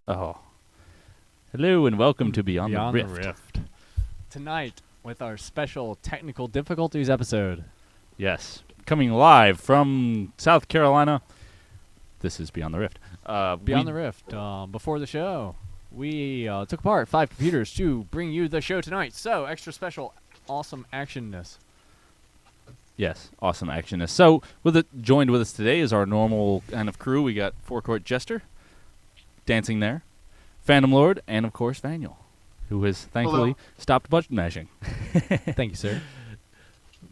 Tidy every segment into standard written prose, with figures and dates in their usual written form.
Oh. Hello and welcome to Beyond the Rift. Tonight, with our special technical difficulties episode. Yes. Coming live from South Carolina. This is Beyond the Rift. Beyond the Rift. Before the show, we took apart 5 computers to bring you the show tonight. So, extra special, awesome actionness. Yes, awesome actionness. So, joined with us today is our normal kind of crew. We got Forecourt Jester, dancing there, Phantom Lord, and of course Vaniel, who has thankfully stopped button mashing. Thank you, sir.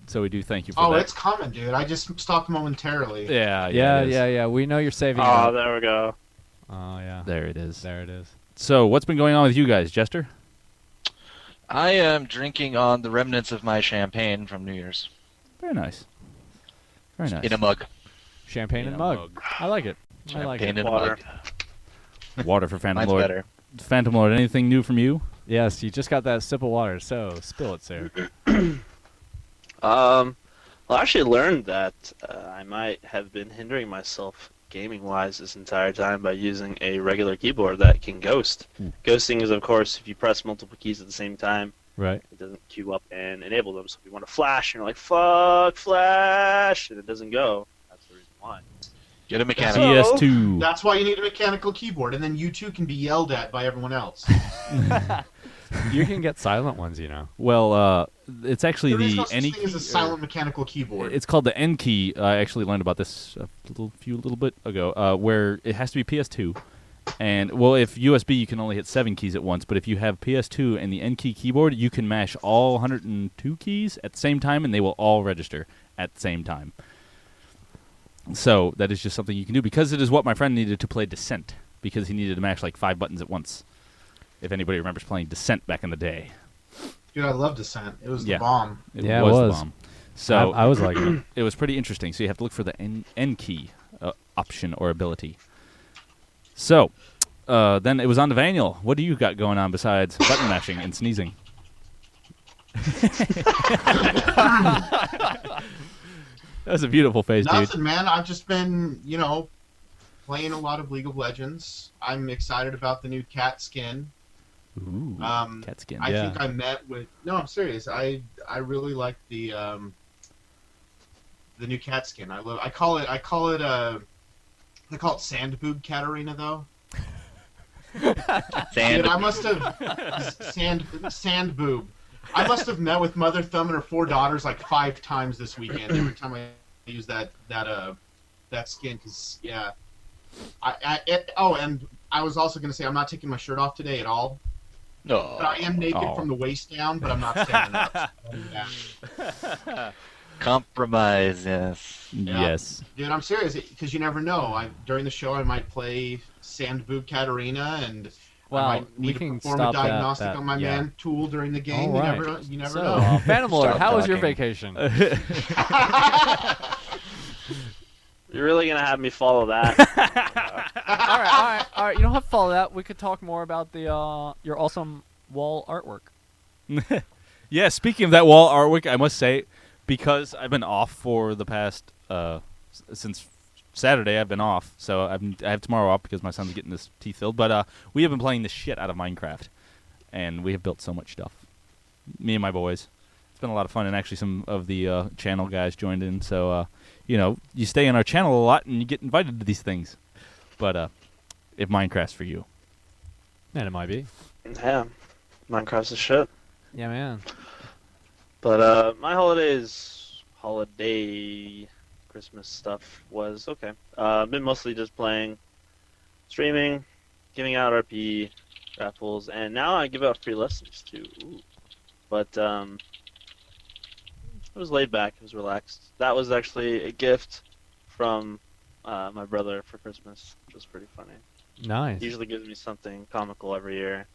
So we do thank you for that. Oh, it's coming, dude. I just stopped momentarily. Yeah. We know you're saving. Oh, there we go. Oh, yeah. There it is. There it is. So, what's been going on with you guys, Jester? I am drinking on the remnants of my champagne from New Year's. Very nice. Very nice. In a mug. Champagne In and a mug. mug. I like it. I like Champagne it. in a Water. mug. Water for Phantom Mine's Lord. better. Phantom Lord, anything new from you? Yes, you just got that sip of water, so spill it, sir. Well, I actually learned that I might have been hindering myself gaming-wise this entire time by using a regular keyboard that can ghost. Ghosting is, of course, if you press multiple keys at the same time, Right. it doesn't queue up and enable them. So if you want to flash, and you're like, fuck, flash, and it doesn't go. That's the reason why. Get a mechanic. PS2. That's why you need a mechanical keyboard, and then you too can be yelled at by everyone else. You can get silent ones, you know. Well, it's actually There is the no such any thing as a silent mechanical keyboard. It's called the N key. I actually learned about this a little bit ago, where it has to be PS2. And, well, if USB, you can only hit 7 keys at once. But if you have PS2 and the N key keyboard, you can mash all 102 keys at the same time, and they will all register at the same time. So that is just something you can do, because it is what my friend needed to play Descent, because he needed to mash like 5 buttons at once. If anybody remembers playing Descent back in the day. Dude, I love Descent. It was Yeah. the bomb. It Yeah, it was was. the bomb. So I was like it. it was pretty interesting. So you have to look for the N key option or ability. So then it was on to Vaniel. What do you got going on besides button mashing and sneezing? That was a beautiful face, dude. Nothing, man. I've just been, playing a lot of League of Legends. I'm excited about the new cat skin. Ooh, cat skin. I Yeah. think I met with. No, I'm serious. I really like the new cat skin. I call it Sand Boob Katarina though. Sand. Dude, I must have sand boob. I must have met with Mother Thumb and her 4 daughters like 5 times this weekend. Every time I use that skin, because yeah. And I was also gonna say I'm not taking my shirt off today at all. No. But I am naked Oh. from the waist down, but I'm not standing up. Yeah. Compromise, yes. Yeah. Yes. Dude, I'm serious, because you never know. During the show, I might play Sand Boob Katarina, and Well, I might we need to can perform stop a diagnostic that, on my yeah. man Tool during the game. All right. You never So, know. Phantom Lord, Stop how was your talking. vacation? You're really going to have me follow that? all right. You don't have to follow that. We could talk more about the your awesome wall artwork. Yeah, speaking of that wall artwork, I must say, because I've been off for the past, since Saturday, I've been off. So I have tomorrow off because my son's getting his teeth filled. But we have been playing the shit out of Minecraft. And we have built so much stuff. Me and my boys. It's been a lot of fun. And actually some of the channel guys joined in. So, you stay on our channel a lot and you get invited to these things. But if Minecraft's for you. And it might be. Yeah. Minecraft's a shit. Yeah, man. But my holiday Christmas stuff was okay. Been mostly just playing, streaming, giving out RP raffles, and now I give out free lessons too. Ooh. But it was laid back. It was relaxed. That was actually a gift from my brother for Christmas, which was pretty funny. Nice. He usually gives me something comical every year,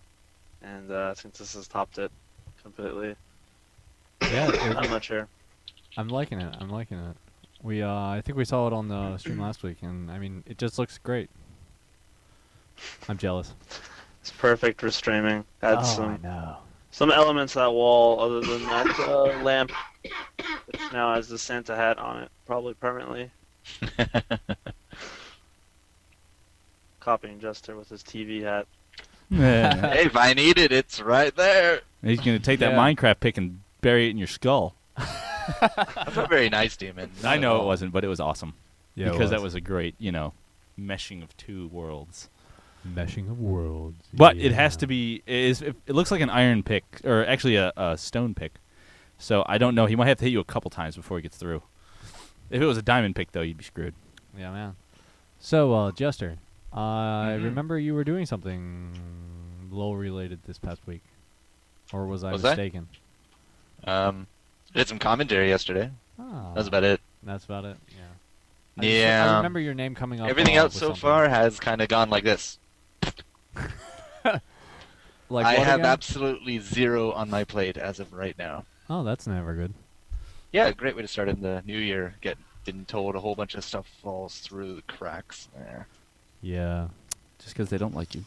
and since this has topped it completely, Yeah, I'm not sure. I'm liking it. We I think we saw it on the stream last week, and I mean, it just looks great. I'm jealous. It's perfect for streaming. Had I know. some elements of that wall other than that lamp, which now has the Santa hat on it, probably permanently. copying Jester with his TV hat. Yeah. Hey, if I need it, it's right there. He's going to take that Yeah. Minecraft pick and bury it in your skull. That's not very nice, Demon. I Not know at it all. wasn't, but it was awesome. Yeah, it because that was a great, meshing of two worlds. meshing of worlds. But it has to be. It looks like an iron pick, or actually a stone pick. So I don't know. He might have to hit you a couple times before he gets through. If it was a diamond pick, though, you'd be screwed. Yeah, man. So, Jester, I Mhm. remember you were doing something LOL related this past week, or was I Was I? mistaken? Did some commentary yesterday. Ah, That's about it. That's about it. Yeah. I Yeah. remember your name coming up. Everything else with so something. far has kind of gone like this. Like I what have again? absolutely 0 on my plate as of right now. Oh, that's never good. Yeah, great way to start in the new year. Getting told a whole bunch of stuff falls through the cracks there. Yeah. Just because they don't like you.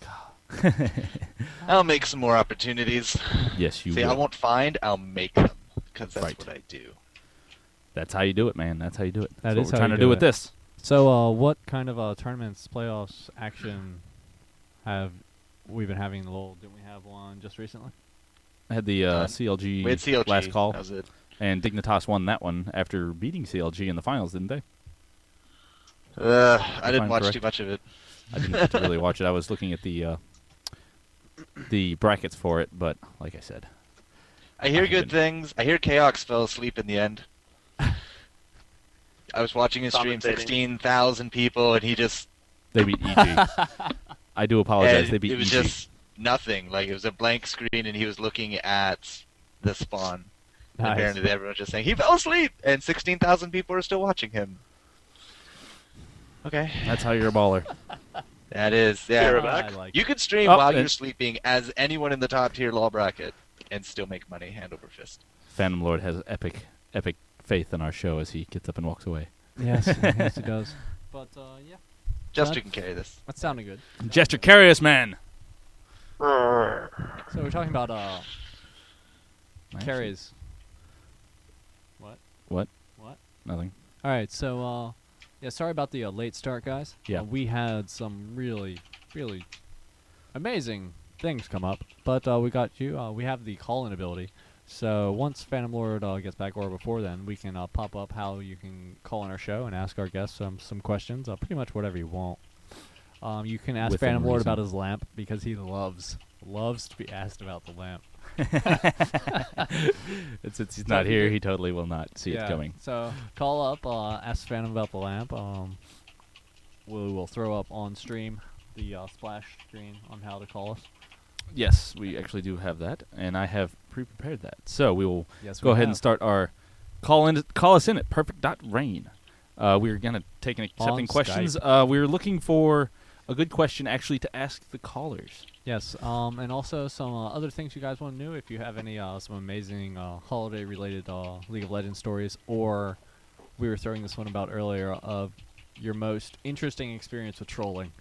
I'll make some more opportunities. Yes, you See, will. I won't find, I'll make them. Because that's Right. what I do. That's how you do it, man. That's how you do it. That That's is what how we're trying you to do do with it. this. So, what kind of tournaments, playoffs, action have we been having in the LOL? Didn't we have one just recently? I had the CLG, We had CLG. last call, That was it. and Dignitas won that one after beating CLG in the finals, didn't they? I didn't I'm watch correct. too much of it. I didn't get to really watch it. I was looking at the brackets for it, but like I said, I hear I've good been- things. I hear Chaox fell asleep in the end. I was watching his stream, Commentating. 16,000 people, and he just... they beat EG. I do apologize. and They beat it was EG. just nothing. Like, it was a blank screen, and he was looking at the spawn. And Nice. apparently everyone was just saying, he fell asleep! And 16,000 people are still watching him. Okay. That's how you're a baller. That is, You're yeah. a back. I like You could stream Oh, while and- you're sleeping as anyone in the top tier law bracket and still make money hand over fist. Phantom Lord has epic faith in our show as he gets up and walks away. Yes, yes, it does. But yeah, Jester can carry this. that sounded good. Gesture Carius, man. So we're talking about Actually, carries. What? Nothing. All right, so yeah, sorry about the late start, guys. Yeah. We had some really, really amazing things come up, but we got you. We have the call-in ability. So once Phantom Lord gets back, or before then, we can pop up how you can call in our show and ask our guests some questions. Pretty much whatever you want. You can ask Within Phantom Lord reason. about his lamp because he loves to be asked about the lamp. Since he's So not if you here, do- he totally will not see it coming. So call up, ask Phantom about the lamp. We will throw up on stream the splash screen on how to call us. Yes, we actually do have that, and I have pre-prepared that. So we will Yes, go ahead and start our call us in at perfect.rain. We're gonna take and accepting On questions. We're looking for a good question actually to ask the callers. Yes, and also some other things you guys want to know. If you have any some amazing holiday-related League of Legends stories, or we were throwing this one about earlier of your most interesting experience with trolling,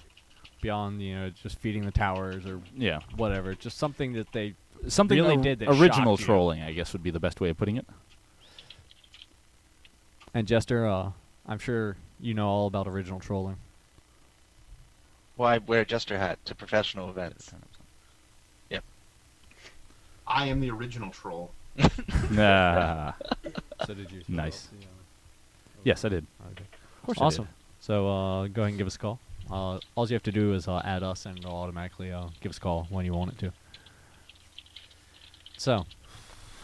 beyond just feeding the towers or Yeah, whatever, just something that they something really did that original shocked you. trolling, I guess, would be the best way of putting it. And Jester, I'm sure you know all about original trolling. Why wear a Jester hat to professional events? I am the original troll. Nah. So did you? Nice. Yes, I did. Okay. Of course I did. Awesome. So go ahead and give us a call. All you have to do is add us, and it'll automatically give us a call when you want it to. So,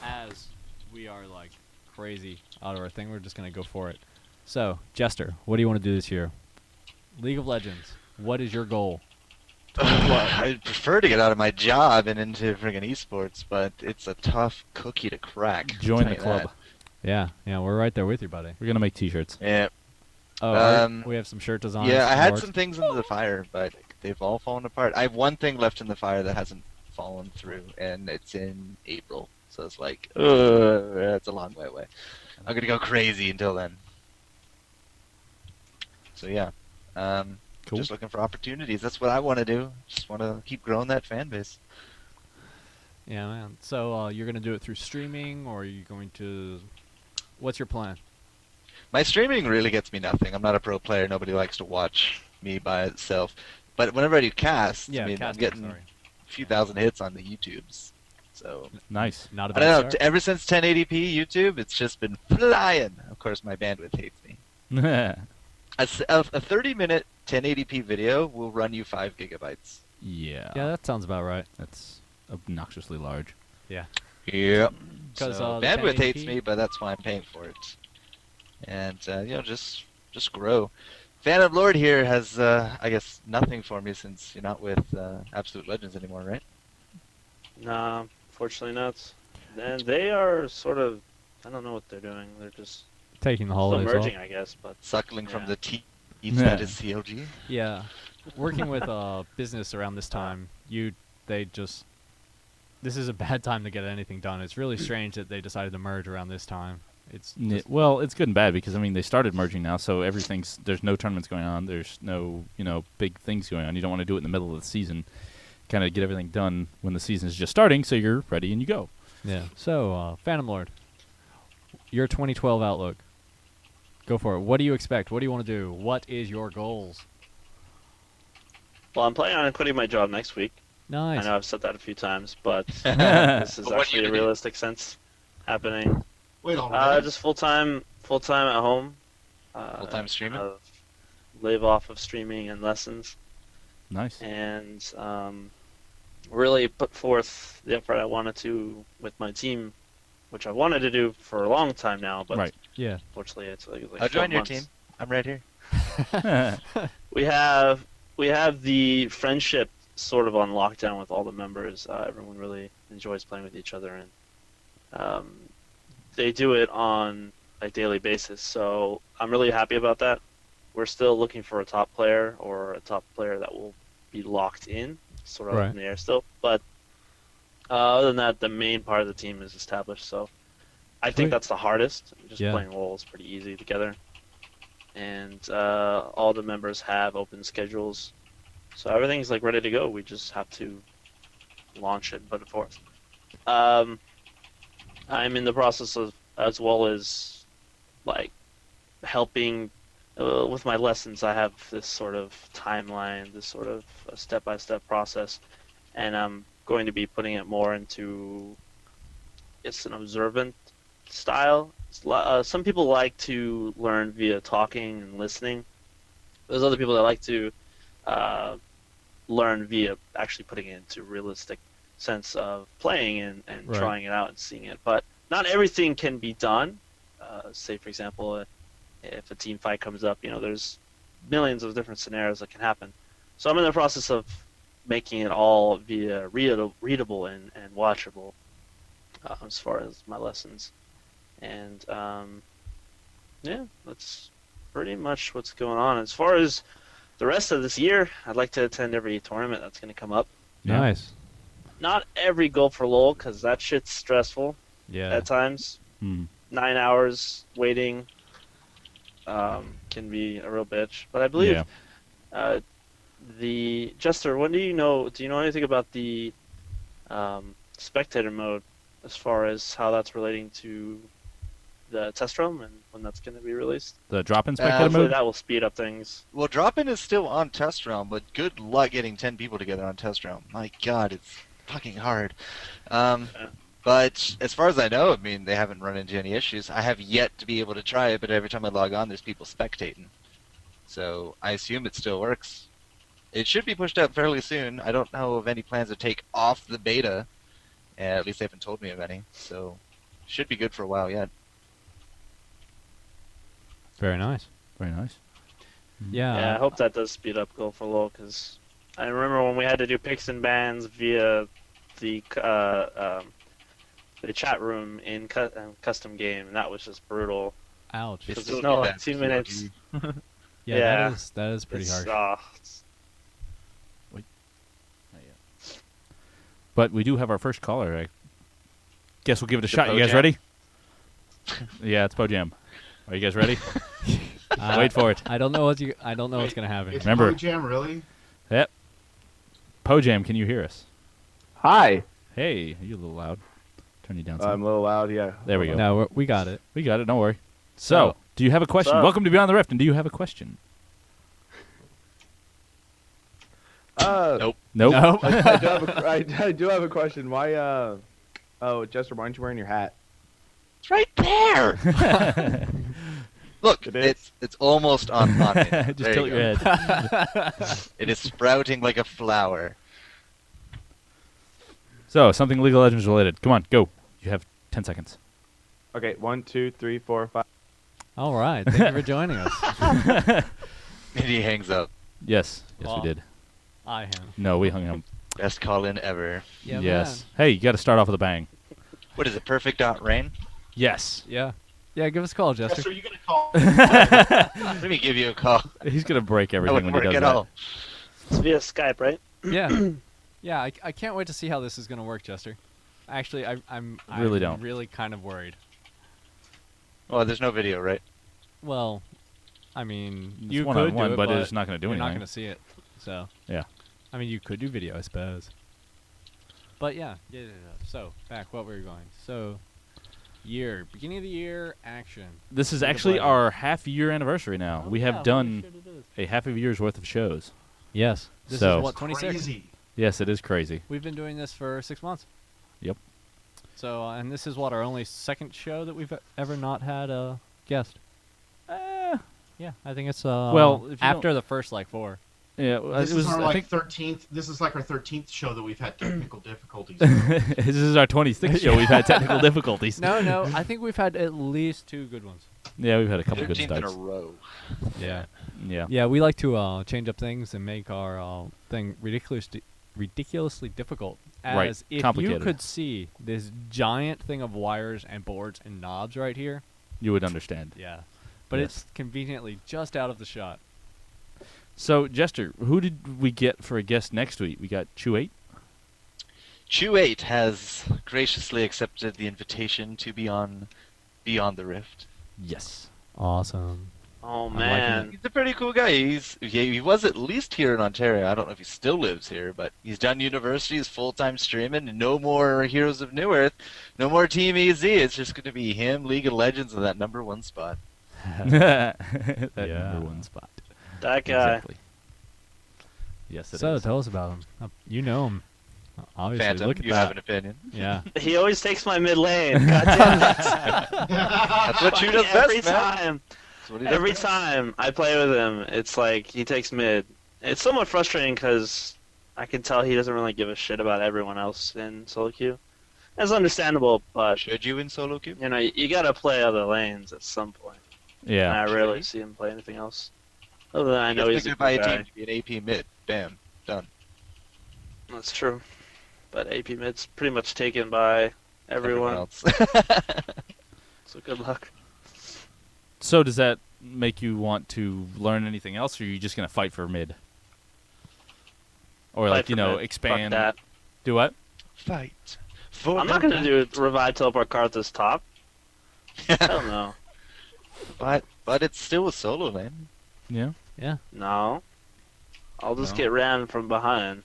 as we are like crazy out of our thing, we're just gonna go for it. So, Jester, what do you want to do this year? League of Legends. What is your goal? I'd prefer to get out of my job and into friggin' esports, but it's a tough cookie to crack. I'll Join tell the you club. Yeah, we're right there with you, buddy. We're gonna make T-shirts. that. Yeah. Oh, we have some shirt designs. Yeah, I had Lord. some things into the fire, but they've all fallen apart. I have one thing left in the fire that hasn't fallen through, and it's in April. So it's like, that's a long way away. I'm gonna go crazy until then. So yeah, Cool. just looking for opportunities. That's what I want to do. Just want to keep growing that fan base. Yeah, man. So you're gonna do it through streaming, or are you going to? What's your plan? My streaming really gets me nothing. I'm not a pro player. Nobody likes to watch me by itself. But whenever I do casts, Yeah, I mean, I'm casting, getting sorry. a few thousand hits on the YouTubes. So Nice. Not a I bad don't know. start. Ever since 1080p YouTube, it's just been flying. Of course, my bandwidth hates me. A 30-minute 1080p video will run you 5 gigabytes. Yeah. Yeah, that sounds about right. That's obnoxiously large. Yeah. Yep. 'Cause, So the bandwidth hates 1080p me, but that's why I'm paying for it. And just grow. Phantom Lord here has, I guess, nothing for me since you're not with Absolute Legends anymore, right? Nah, fortunately not. And they are sort of, I don't know what they're doing. They're just Taking the still holidays off. merging, I guess. But Suckling from Yeah. the teeth Yeah. that is CLG. Yeah. Working with business around this time, this is a bad time to get anything done. It's really strange that they decided to merge around this time. It's just, Well, it's good and bad because I mean they started merging now, so there's no tournaments going on. There's no big things going on. You don't want to do it in the middle of the season. Kind of get everything done when the season is just starting, so you're ready and you go. yeah. So, Phantom Lord, your 2012 outlook. Go for it. What do you expect? What do you want to do? What is your goals? well, I'm planning on quitting my job next week. Nice. I know I've said that a few times, but Yeah. this is But what are actually you a gonna do? realistic sense happening. Wait, already? Just full time at home. Full-time streaming? Live off of streaming and lessons, Nice. and really put forth the effort I wanted to with my team, which I wanted to do for a long time now. But Right. Yeah. fortunately, it's like I'll 12 join your months. team. I'm right here. We have the friendship sort of on lockdown with all the members. Everyone really enjoys playing with each other, and they do it on a daily basis. So I'm really happy about that. We're still looking for a top player or a top player that will be locked in, sort of Right. up in the air still. But other than that, the main part of the team is established. So I think Sweet. that's the hardest. Just Yeah. playing LoL is pretty easy together. And all the members have open schedules, so everything's like ready to go. We just have to launch it and put it forth. I'm in the process of, as well as like helping with my lessons. I have this sort of timeline, this sort of step-by-step process, and I'm going to be putting it more into it's an observant style. Some people like to learn via talking and listening. There's other people that like to learn via actually putting it into realistic sense of playing and Right. trying it out and seeing it. But not everything can be done. Say, for example, if a team fight comes up, there's millions of different scenarios that can happen. So I'm in the process of making it all via readable and watchable as far as my lessons. And yeah, that's pretty much what's going on. As far as the rest of this year, I'd like to attend every tournament that's going to come up. Yeah. Nice. Not every goal for LoL, because that shit's stressful Yeah. at times. Hmm. 9 hours waiting can be a real bitch. But I believe Yeah. the Jester, do you know anything about the spectator mode as far as how that's relating to the test realm and when that's going to be released? The drop-in spectator Hopefully mode. that will speed up things. Well, drop-in is still on Test Realm, but good luck getting 10 people together on Test Realm. My God, it's fucking hard. But as far as I know, I mean, they haven't run into any issues. I have yet to be able to try it, but every time I log on, there's people spectating. So I assume it still works. It should be pushed out fairly soon. I don't know of any plans to take off the beta. At least they haven't told me of any. So should be good for a while yet. Very nice. Very nice. Yeah. Yeah, I hope that does speed up Go for LoL, because I remember when we had to do picks and bans via the chat room in custom game, and that was just brutal. Ouch. It's Because still there's no do like that 2 for minutes. CLG. Yeah, Yeah. that is pretty It's, harsh. it's- But we do have our first caller. I guess we'll give it a shot. You guys Pojam? ready? Yeah, it's Pojam. Are you guys ready? Wait for it. I don't know what's gonna happen. It's Remember- Jam, really? Yep. Pojam, can you hear us? Hi. Hey, are you a little loud? Turn you down some. I'm a little loud, yeah. There we go. No, we got it. We got it. Don't worry. So, So- do you have a question? up? Welcome to Beyond the Rift, and do you have a question? Nope. Nope. I do have a question. Why? Oh, Jester, why aren't you wearing your hat? It's right there. Look, It is? it's almost on me. Just There tilt you your go. head. It is sprouting like a flower. So, something League of Legends related. Come on, go. You have 10 seconds. Okay, 1, 2, 3, 4, 5. All right. Thank you for joining us. And he hangs up. Yes. Yes, Well, we did. I am. No, we hung him. Best call-in ever. Yeah, yes. Hey, you got to start off with a bang. What is it? Perfect dot rain? Yes. Man. Yeah. Yeah, give us a call, Jester. Jester, are you gonna call? Let me give you a call. He's going to break That everything wouldn't when he work does at that. all. It's via Skype, right? Yeah. Yeah, I can't wait to see how this is going to work, Jester. Actually, I'm don't. really kind of worried. Oh, there's no video, right? Well, I mean, It's you could one-on-one, do it, but it's not going to do you're anything. not going to see it. So, Yeah. I mean, you could do video, I suppose. But yeah. So, back what we were going. So, beginning of the year action. This is League of actually Legends. our half-year anniversary now. We have done a half of a year's worth of shows. Yes. This So- is what 26. Crazy. Yes, it is crazy. We've been doing this for 6 months. Yep. So, and this is what our only second show that we've ever not had a guest. Yeah, I think it's well, if you after the first like 4. Yeah, This it was. is our I think 13th. This is like our 13th show that we've had technical difficulties. this is our 26th show. We've had technical difficulties. No, I think we've had at least 2 good ones. Yeah, we've had a couple good 13th in a starts. row. Yeah. Yeah. Yeah, we like to change up things and make our thing ridiculously difficult. As Right, if you complicated. could see this giant thing of wires and boards and knobs right here. You would understand. Yeah. But Yes. it's conveniently just out of the shot. So, Jester, who did we get for a guest next week? We got Chew8. Chew8 has graciously accepted the invitation to be on Beyond the Rift. Yes. Awesome. Oh liking man. He's a pretty cool guy. He was at least here in Ontario. I don't know if he still lives here, but he's done university, he's full-time streaming, and no more Heroes of New Earth, no more Team EZ. It's just going to be him, League of Legends, and that #1 spot. that Yeah. #1 spot. That guy. Exactly. Yes, it is. So tell us about him. You know him. Obviously, Phantom, look at you that. have an opinion. Yeah. He always takes my mid lane. God damn it. That's what Chew does Every best, man. time. That's what he does Every best. time I play with him, it's like he takes mid. It's somewhat frustrating because I can tell he doesn't really give a shit about everyone else in solo queue. That's understandable, but Should you in solo queue? you know you gotta play other lanes at some point. And Yeah. I rarely see him play anything else. Other than I know he's a picked good up by a guy. team to be an AP mid. Bam, done. That's true. But AP mid's pretty much taken by everyone. else. So good luck. So does that make you want to learn anything else, or are you just going to fight for mid? Or, Fight like, for you know, mid. expand. Fuck that. Do what? Fight. For I'm not gonna do revive teleport Karthus top. I don't know. But it's still a solo lane. Yeah. Yeah. No. I'll just No. get ran from behind.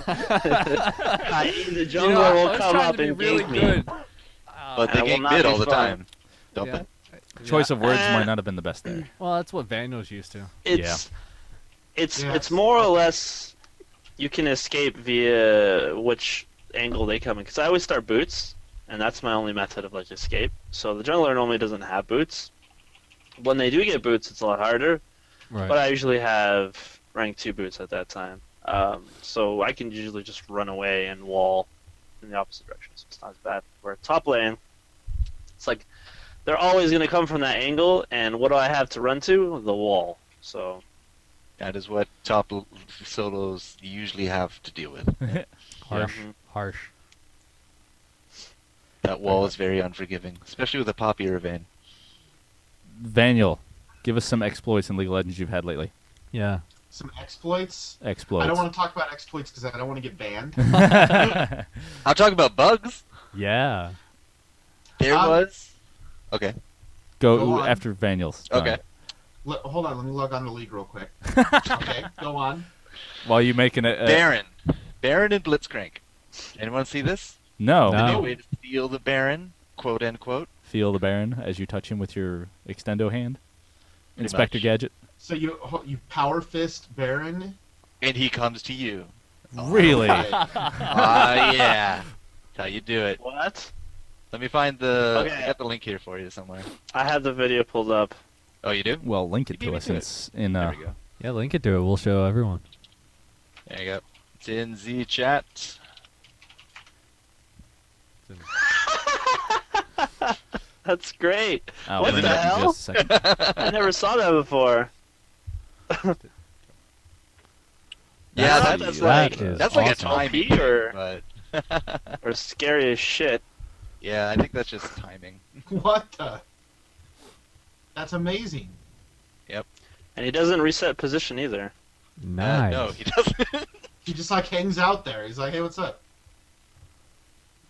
The jungler will come up and gank me. But and they it will gank not mid be all the fun. time. Don't Yeah. they? Choice of words Eh. might not have been the best there. Well, that's what Vandal's used to. It's Yeah. it's more or less you can escape via which angle they come in. Because I always start boots, and that's my only method of like escape. So the jungler normally doesn't have boots. When they do get boots, it's a lot harder. Right. But I usually have rank 2 boots at that time. So I can usually just run away and wall in the opposite direction, so it's not as bad. Where top lane, it's like they're always going to come from that angle, and what do I have to run to? The wall. So That is what top solos usually have to deal with. Harsh. Mhm. Harsh. That wall is very unforgiving, especially with a Poppy or a Vayne. Vaniel, give us some exploits in League of Legends you've had lately. Yeah. Some exploits. Exploits. I don't want to talk about exploits because I don't want to get banned. I'll talk about bugs. Yeah. There Um, was. Okay. Go Go on. after Vaniel's. done. Okay. Hold on, let me log on to League real quick. Okay, go on. While you making it. Baron and Blitzcrank. Anyone see this? No. No. The new way to steal the Baron, quote unquote. Feel the Baron as you touch him with your extendo hand. Pretty Inspector much. Gadget. So you power fist Baron. And he comes to you. Really? Okay. Yeah. That's how you do it. What? Let me find the. Okay. I got the link here for you somewhere. I have the video pulled up. Oh, you do? Well, link You it beat to me us to it. since in There we go. Yeah, link it to it. We'll show everyone. There you go. It's in Z chat. That's great. I'll What bring the it up in hell? just a second. I never saw that before. Yeah, That's that like is that's like awesome. a timing OP or- thing, but or scary as shit. yeah, I think that's just timing. What the? That's amazing. And he doesn't reset position either. Nice. No, he doesn't. He just like hangs out there. He's like, hey, what's up?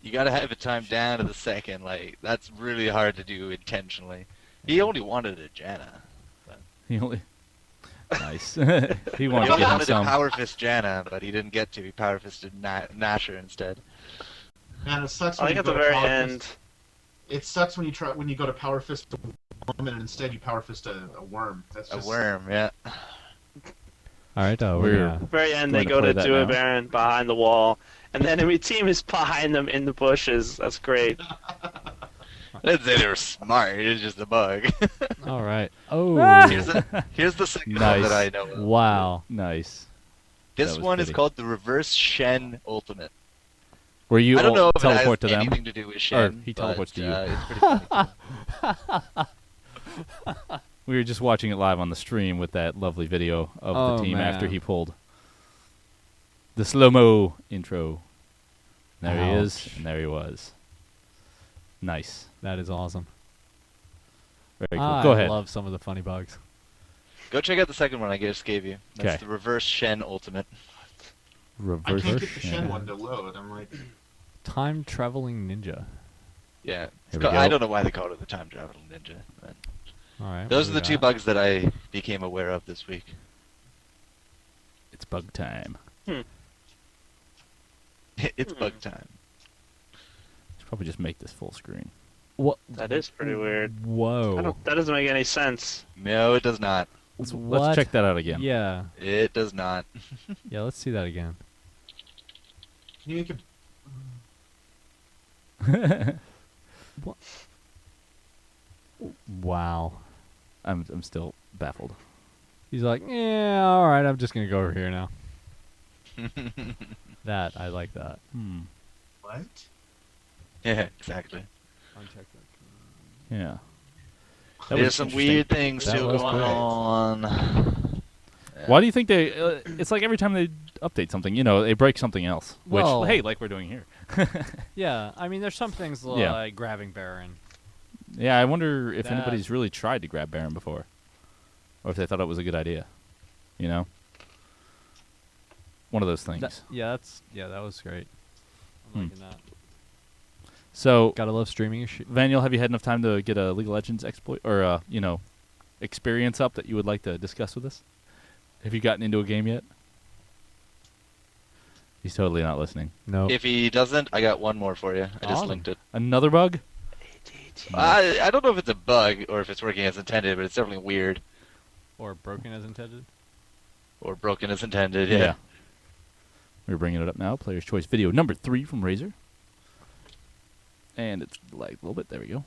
You gotta have it timed down to the second. Like that's really hard to do intentionally. He only wanted a Janna. He only. Nice. he He wanted to only get him wanted to some. power fist Janna, but he didn't get to. He power fisted Nasher instead. Man, it sucks I when think you at go the to very power end. fist. It sucks when you go to power fist a woman and instead you power fist a worm. That's A just worm, yeah. All right, We're- we're gonna, Very end, Going they to go play to that do a now. Baron behind the wall, and the enemy team is behind them in the bushes. That's great. I'd say they were smart. It was just a bug. all right. Oh, Here's the second one Nice. that I know of. wow. Nice. This That was one is pretty. called the Reverse Shen Ultimate. Where you I don't know if teleport it to has them? anything to do with Shen. he teleports but, to you. It's pretty funny. Too. We were just watching it live on the stream with that lovely video of Oh, the team after man. he pulled the slow-mo intro. There he is, Ouch. and there he was. Nice. That is awesome. Very cool. I Go ahead. love some of the funny bugs. Go check out the second one I just gave you. That's 'Kay. the Reverse Shen Ultimate. I Reverse. can't get the Shen Shen. one to load. I'm like, Time traveling ninja. Yeah. Here we I go. don't know why they call it the Time Travel Ninja. But All right. those are what the do we two got? bugs that I became aware of this week. It's bug time. It's bug time. Should probably just make this full screen. What? That is pretty weird. Whoa. That doesn't make any sense. No, it does not. Let's What? check that out again. Yeah. It does not. Yeah. Let's see that again. can you make it? Wow. I'm still baffled. He's like, yeah, all right. I'm just gonna go over here now. That I like that. What? Yeah, exactly. Yeah. That There's was some interesting. weird things That still was going great. on. Why do you think they? It's like every time they update something, they break something else. Which, Well- hey, like we're doing here. Yeah. I mean, there's some things like Yeah. grabbing Baron. Yeah, I wonder if That- anybody's really tried to grab Baron before, or if they thought it was a good idea. One of those things. That was great. I'm Hmm. liking that. So, Gotta love streaming your shit. Vaniel, have you had enough time to get a League of Legends exploit or experience up that you would like to discuss with us? Have you gotten into a game yet? He's totally not listening. No. If he doesn't, I got one more for you. I just Awesome. linked it. Another bug? I don't know if it's a bug or if it's working as intended, but it's definitely weird. Or broken as intended. Or broken as intended, yeah. We're bringing it up now. Player's Choice video number 3 from Razer. And it's lagged a little bit. There we go.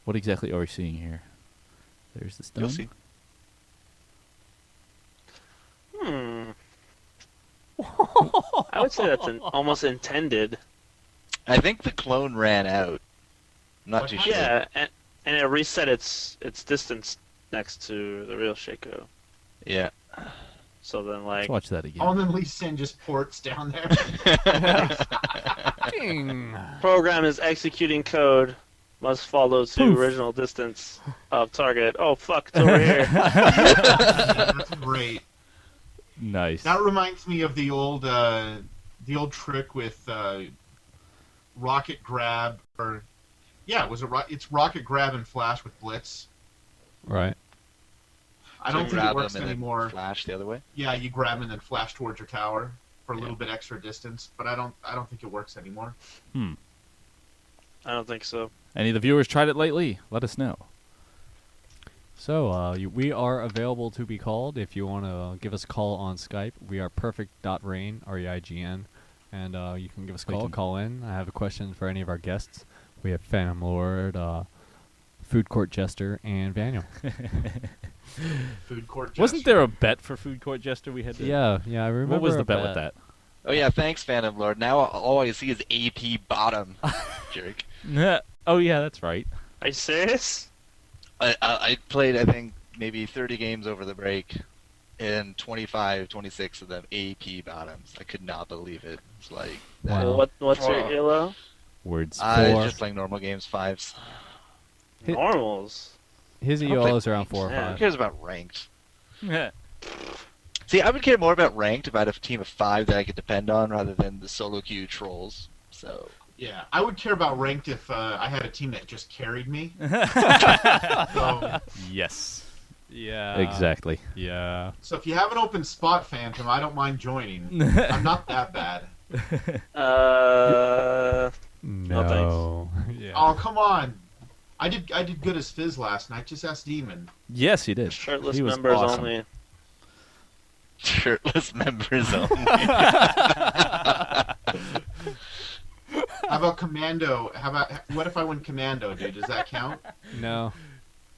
What exactly are we seeing here? There's the stone. You'll see. I would say that's almost intended. I think the clone ran out. I'm not What too happened? sure. Yeah, and it reset its distance next to the real Shaco. Yeah. So then, Let's like, watch that again. Oh, and then Lee Sin just ports down there. Ding. program is executing code, must follow to Poof. original distance of target. Oh fuck, it's over here. That's great. Nice. That reminds me of the old trick with rocket grab or it's rocket grab and flash with blitz. Right. I So don't think it grab works them and then anymore. Flash the other way. Yeah, you grab and then flash towards your tower for a little bit extra distance, but I don't think it works anymore. I don't think so. Any of the viewers tried it lately? Let us know. So, we are available to be called if you want to give us a call on Skype. We are perfect.reign, R-E-I-G-N. And you can give us a call in. I have a question for any of our guests. We have Phantom Lord, Food Court Jester, and Vaniel. Food court. Jester. Wasn't there a bet for Food Court Jester we had to... Yeah, I remember. What was a the bet with that? Oh yeah, thanks, Phantom Lord. Now all I see is AP bottom, jerk. Oh, yeah, that's right. Are you serious? I played, I think, maybe 30 games over the break, and 25, 26 of them AP bottoms. I could not believe it. It's like, Wow. What's your elo? Words. I Four. was just playing normal games, 5s. Normals. His I don't play ELO is around 4 or Yeah. Who 5. cares about ranked? Yeah. See, I would care more about ranked if I had a team of 5 that I could depend on rather than the solo queue trolls. So, Yeah, I would care about ranked if I had a team that just carried me. So, Yes. Yeah. Exactly. Yeah. so if you have an open spot, Phantom, I don't mind joining. I'm not that bad. No. Yeah. Oh, come on. I did good as Fizz last night. Just ask Demon. Yes, he did. Shirtless He was members awesome. only. shirtless members only. How about Commando? What if I win Commando, dude? Does that count? No.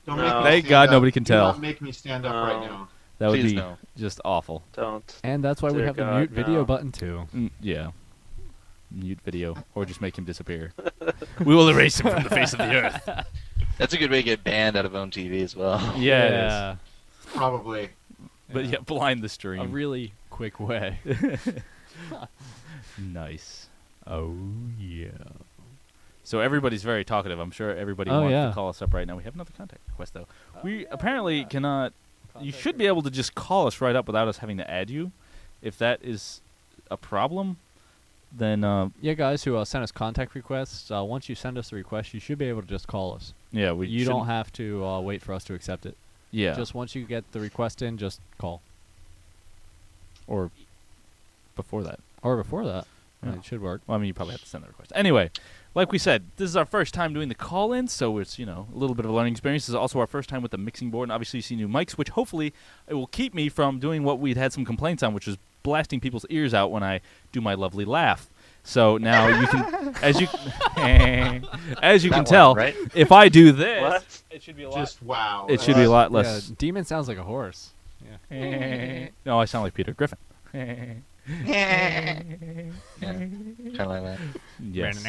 Don't No. make me Thank stand God up. nobody can Do tell. not make me stand up right No. now. That would Please be no. just awful. Don't. And that's why we Dear have the God, mute video no. button too. Yeah. Mute video. Or just make him disappear. We will erase him from the face of the earth. That's a good way to get banned out of own TV as well. Yeah, it is. Probably. But yeah, blind the stream. A really quick way. Nice. Oh yeah. So everybody's very talkative. I'm sure everybody Oh, wants yeah. to call us up right now. We have another contact request, though. We apparently cannot... You should be able to just call us right up without us having to add you. If that is a problem, then... Yeah, guys who send us contact requests, once you send us the request, you should be able to just call us. yeah, we You shouldn't- don't have to wait for us to accept it. Yeah. Just once you get the request in, just call. Or before that. Or before that. Yeah. It should work. Well, I mean, you probably have to send the request. Anyway, like we said, this is our first time doing the call-in, so it's, a little bit of a learning experience. This is also our first time with the mixing board, and obviously you see new mics, which hopefully it will keep me from doing what we'd had some complaints on, which is blasting people's ears out when I do my lovely laugh. So now you can, as you can tell, right? if I do this, What? it should be a lot. Just wow. It should be a lot less. Yeah, Demon sounds like a horse. Yeah. No, I sound like Peter Griffin. Yeah, kind of like that. Yes.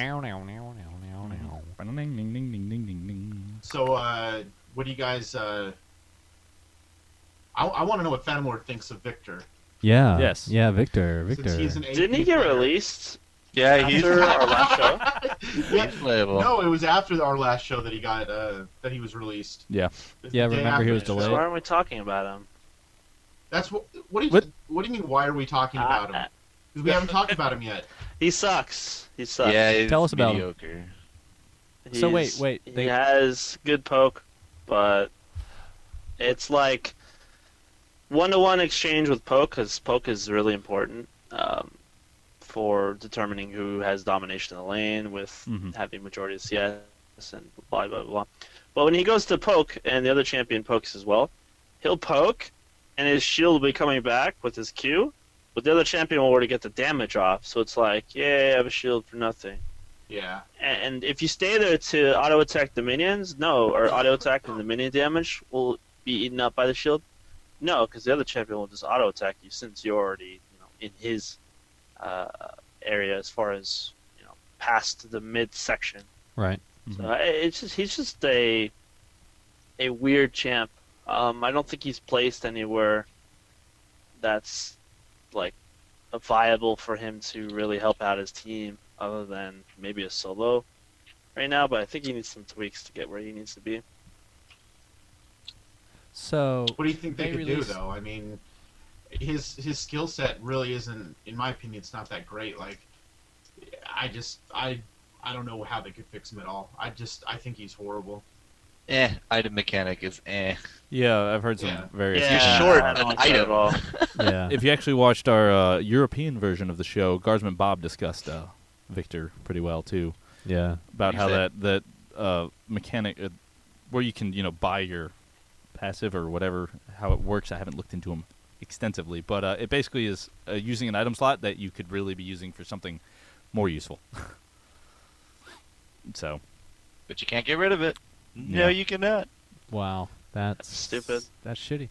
So, what do you guys? I want to know what Phantom Lord thinks of Victor. Yeah. Yes. Yeah, Victor. Since he's an Didn't he AP get player. released Yeah, he's after our last show? Yeah, he's playable. no, it was after our last show that he got that he was released. Yeah. The Yeah, day remember he after was the show. delayed. So why aren't we talking about him? That's what. What do you? What? What do you mean? Why are we talking about him? Because we haven't talked about him yet. He sucks. He sucks. Yeah, he's Tell us about him. mediocre. So wait, He's- wait, He they- has good poke, but it's like one-to-one exchange with poke, because poke is really important for determining who has domination in the lane with Mhm. having majority of CS and blah blah blah. But when he goes to poke and the other champion pokes as well, he'll poke and his shield will be coming back with his Q, but the other champion will already get the damage off. So it's like, yeah, I have a shield for nothing. Yeah. And if you stay there to auto attack the minions, no, or auto attack and the minion damage will be eaten up by the shield, no, because the other champion will just auto attack you since you're already in his area as far as past the mid section. Right. So he's just a weird champ. I don't think he's placed anywhere that's like viable for him to really help out his team, other than maybe a solo right now. But I think he needs some tweaks to get where he needs to be. So What do you think they They could released- do though? I mean, his skill set really isn't, in my opinion, it's not that great. Like, I don't know how they could fix him at all. I think he's horrible. Item mechanic is Yeah, I've heard some Yeah. various. You're short I don't an like that at item. all. yeah. If you actually watched our European version of the show, Guardsman Bob discussed Victor pretty well too, yeah. about He how said- that mechanic where you can buy your passive or whatever, how it works. I haven't looked into them extensively, but it basically is using an item slot that you could really be using for something more useful. So, But you can't get rid of it. Yeah. No, you cannot. Wow, that's stupid. That's shitty.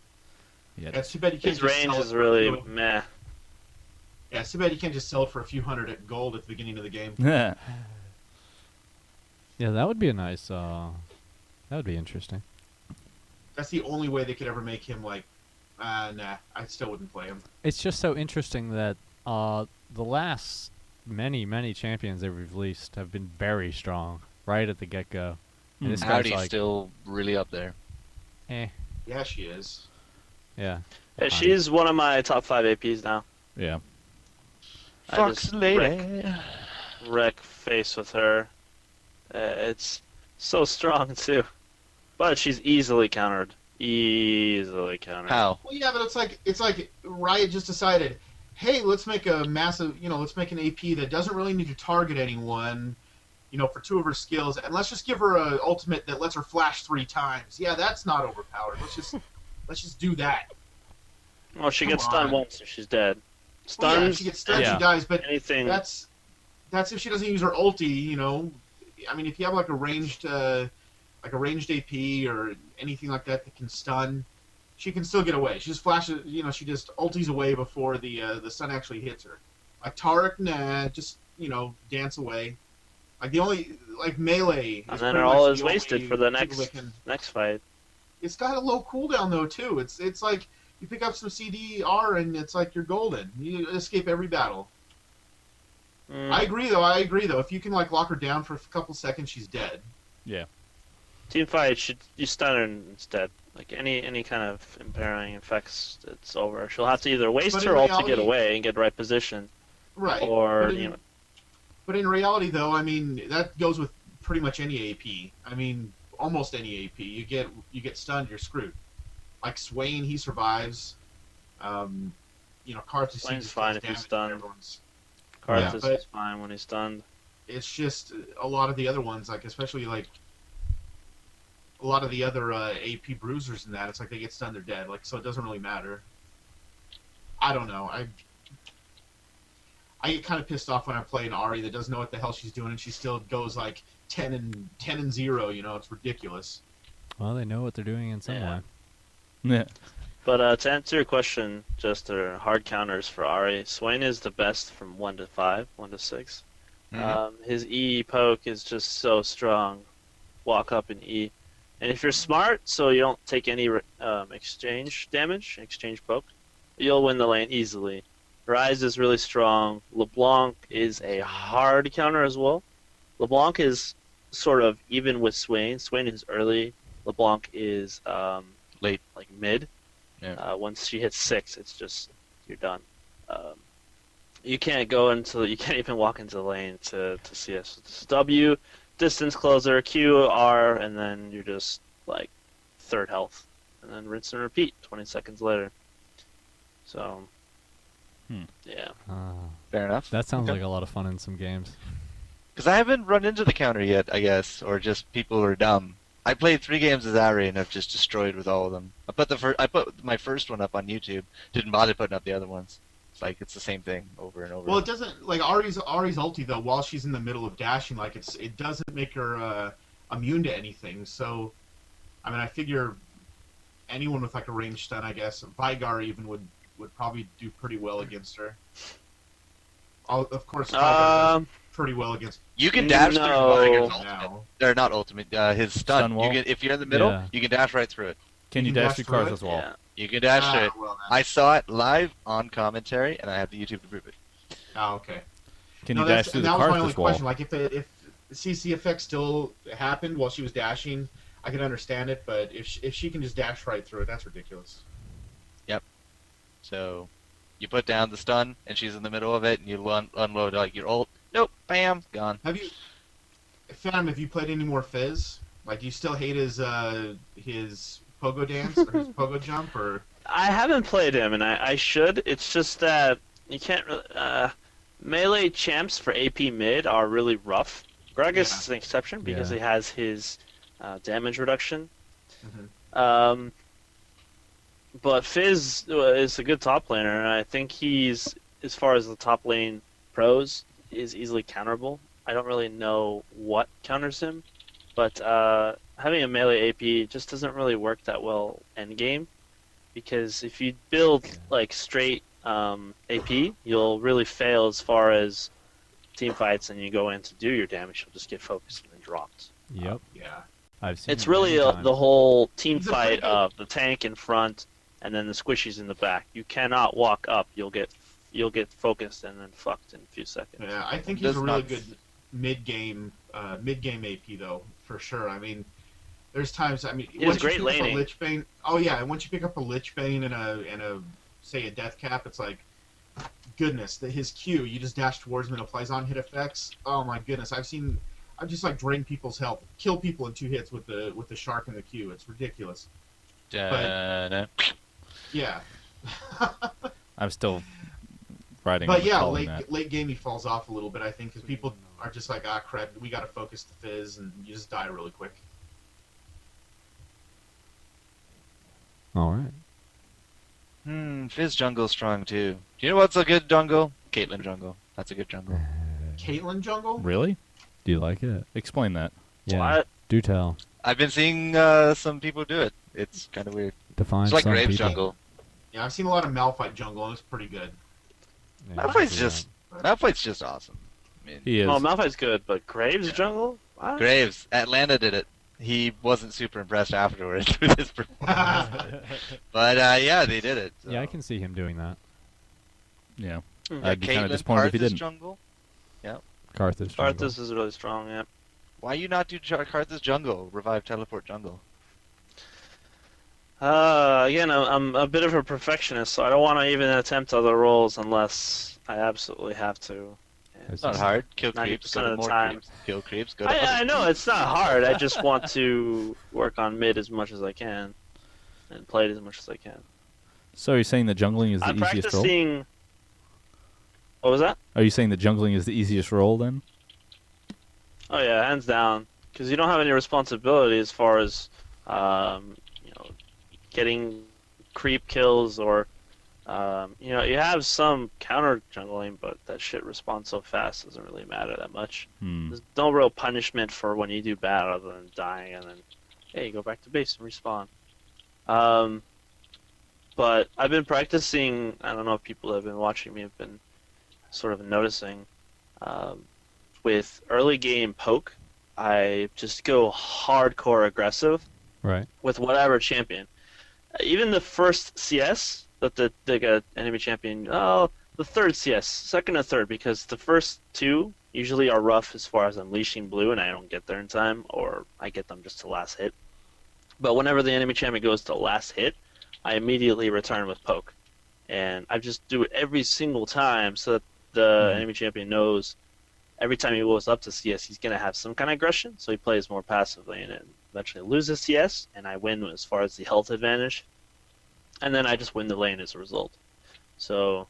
yeah, That's too bad you can't His just range sell it is for really a few- meh. Yeah, it's too bad you can't just sell it for a few hundred at gold at the beginning of the game. Yeah, that would be a nice. That would be interesting. That's the only way they could ever make him like, nah, I still wouldn't play him. It's just so interesting that the last many champions they've released have been very strong right at the get go. And this guy's Ahri's like, still really up there. eh, Yeah, she is. yeah. Yeah, she's one of my top 5 APs now. yeah. I Fox just lady. wreck face with her. It's so strong too, but she's easily countered. Easily countered. How? Well, yeah, but it's like Riot just decided, hey, let's make a massive, let's make an AP that doesn't really need to target anyone, for 2 of her skills, and let's just give her a ultimate that lets her flash 3 times. Yeah, that's not overpowered. Let's just do that. Well, she Come gets stunned on. once, so she's dead. Well, yeah, Stunned. if she gets stunned, Yeah. she dies, but anything. that's if she doesn't use her ulti, I mean, if you have like a ranged AP or anything like that can stun, she can still get away. She just flashes, she just ultis away before the sun actually hits her. Like Taric, nah, just dance away. Like the only melee. And is then pretty all much is the wasted only for the people that can- next fight. It's got a low cooldown though too. It's like you pick up some CDR and it's like you're golden. You escape every battle. Mm. I agree though. If you can like lock her down for a couple seconds, she's dead. Yeah. Team fight, you stun her instead. Like any kind of impairing effects, it's over. She'll have to either waste But her in ult to reality- get away and get the right position, Right. or But in reality, though, I mean, that goes with pretty much any AP. I mean, almost any AP. You get stunned, you're screwed. Like Swain, he survives. Karthus Swain's fine if he's stunned. Yeah, Karthus but- is fine when he's stunned. It's just a lot of the other ones, like especially like a lot of the other AP bruisers and that. It's like they get stunned, they're dead. Like so, it doesn't really matter. I don't know. I get kind of pissed off when I play an Ahri that doesn't know what the hell she's doing, and she still goes like 10 and 0. It's ridiculous. Well, they know what they're doing in some Yeah. way. Yeah. But to answer your question, just hard counters for Ahri. Swain is the best from 1 to 5, 1 to 6. His E poke is just so strong. Walk up and E. And if you're smart, so you don't take any exchange damage, exchange poke, you'll win the lane easily. Rise is really strong. LeBlanc is a hard counter as well. LeBlanc is sort of even with Swain. Swain is early. LeBlanc is Late. like mid. Yeah. Once she hits 6, it's just you're done. You can't even walk into the lane to CS. It's W, distance closer, Q, R, and then you're just like 3rd health, and then rinse and repeat 20 seconds later. So, yeah. Fair enough. That sounds Okay. like a lot of fun in some games. Because I haven't run into the counter yet, I guess, or just people are dumb. I played 3 games as Ahri and I've just destroyed with all of them. I put my first one up on YouTube. Didn't bother putting up the other ones. It's the same thing over and over. Well, it doesn't like Ahri's ulti though. While she's in the middle of dashing, like it doesn't make her immune to anything. So, I mean, I figure anyone with like a ranged stun, I guess, Vigar even would probably do pretty well against her. Of course, Vigar does pretty well against You can dash through Vigar's ultimate. now. Or not ultimate, his stun. Stun wall? If you're in the middle, Yeah. you can dash right through it. Can you You can dash dash through through cars it? as well? Yeah. You can dash through it. Well, then. I saw it live on commentary, and I have the YouTube to prove it. Oh, okay. Can No, you that's- dash through and the that was my only Karthus wall? question. Like, if CC effect still happened while she was dashing, I could understand it. But if she can just dash right through it, that's ridiculous. So, you put down the stun, and she's in the middle of it, and you unload like your ult. Nope, bam, gone. Have you played any more Fizz? Like, do you still hate his pogo dance or his pogo jump? Or I haven't played him, and I should. It's just that you can't really. Melee champs for AP mid are really rough. Gragas is an exception because Yeah. he has his damage reduction. Mhm. But Fizz is a good top laner, and I think he's, as far as the top lane pros, is easily counterable. I don't really know what counters him, but having a melee AP just doesn't really work that well endgame, because if you build like straight AP, you'll really fail as far as team fights, and you go in to do your damage, you'll just get focused and then dropped. Yep. Yeah. I've seen It's it really many times. the whole team He's a pretty fight good- of the tank in front and then the squishies in the back. You cannot walk up. You'll get focused and then fucked in a few seconds. Yeah, I think Does he's a really not- good mid-game AP though, for sure. I mean, there's times. I mean, He has once you great pick up a laning. Lich Bane. Oh yeah, and once you pick up a Lich Bane and a say a Death Cap, it's like, goodness, his Q. You just dash towards him and applies on hit effects. Oh my goodness, I've just like drain people's health, kill people in 2 hits with the shark and the Q. It's ridiculous. Da-da. Yeah. I'm still riding. But on yeah, calling that. late game he falls off a little bit, I think, because people are just like, ah, crap, we got to focus the Fizz, and you just die really quick. All right. Fizz jungle's strong too. Do you know what's a good jungle? Caitlyn jungle. That's a good jungle. Caitlyn jungle? Really? Do you like it? Explain that. Yeah. What? Do tell. I've been seeing some people do it. It's kind of weird. Define It's like some Graves people. jungle. Yeah, I've seen a lot of Malphite jungle, and it's pretty good. Yeah, Malphite's yeah. just Malphite's just awesome. I mean, He is. Oh, Malphite's good, but Graves jungle? What? Graves, Atlanta did it. He wasn't super impressed afterwards with his performance. But yeah, they did it. So. Yeah, I can see him doing that. Yeah. Hmm. I'd be kind of Caitlyn, disappointed if he Karthus didn't. jungle. Karthus. jungle. Karthus is really strong, yeah. Why you not do Karthus jungle? Revive teleport jungle. Again, I'm a bit of a perfectionist, so I don't want to even attempt other roles unless I absolutely have to. And It's not hard. Kill 90% creeps. Go of to the more time. creeps. Kill creeps. Go to other I know it's not hard. I just want to work on mid as much as I can and play it as much as I can. So you're saying that jungling is the I'm easiest role? practicing. What was that? Are you saying that jungling is the easiest role then? Oh yeah, hands down. Because you don't have any responsibility as far as, getting creep kills or, you have some counter jungling, but that shit responds so fast, doesn't really matter that much. Hmm. There's no real punishment for when you do bad other than dying and then, hey, go back to base and respawn. But I've been practicing. I don't know if people have been watching me have been sort of noticing. With early game poke, I just go hardcore aggressive Right. with whatever champion. Even the first CS that the enemy champion, the third CS, second and third, because the first two usually are rough as far as unleashing blue, and I don't get there in time, or I get them just to last hit. But whenever the enemy champion goes to last hit, I immediately return with poke, and I just do it every single time so that the enemy champion knows every time he goes up to CS, he's going to have some kind of aggression, so he plays more passively and eventually loses CS, and I win as far as the health advantage. And then I just win the lane as a result. So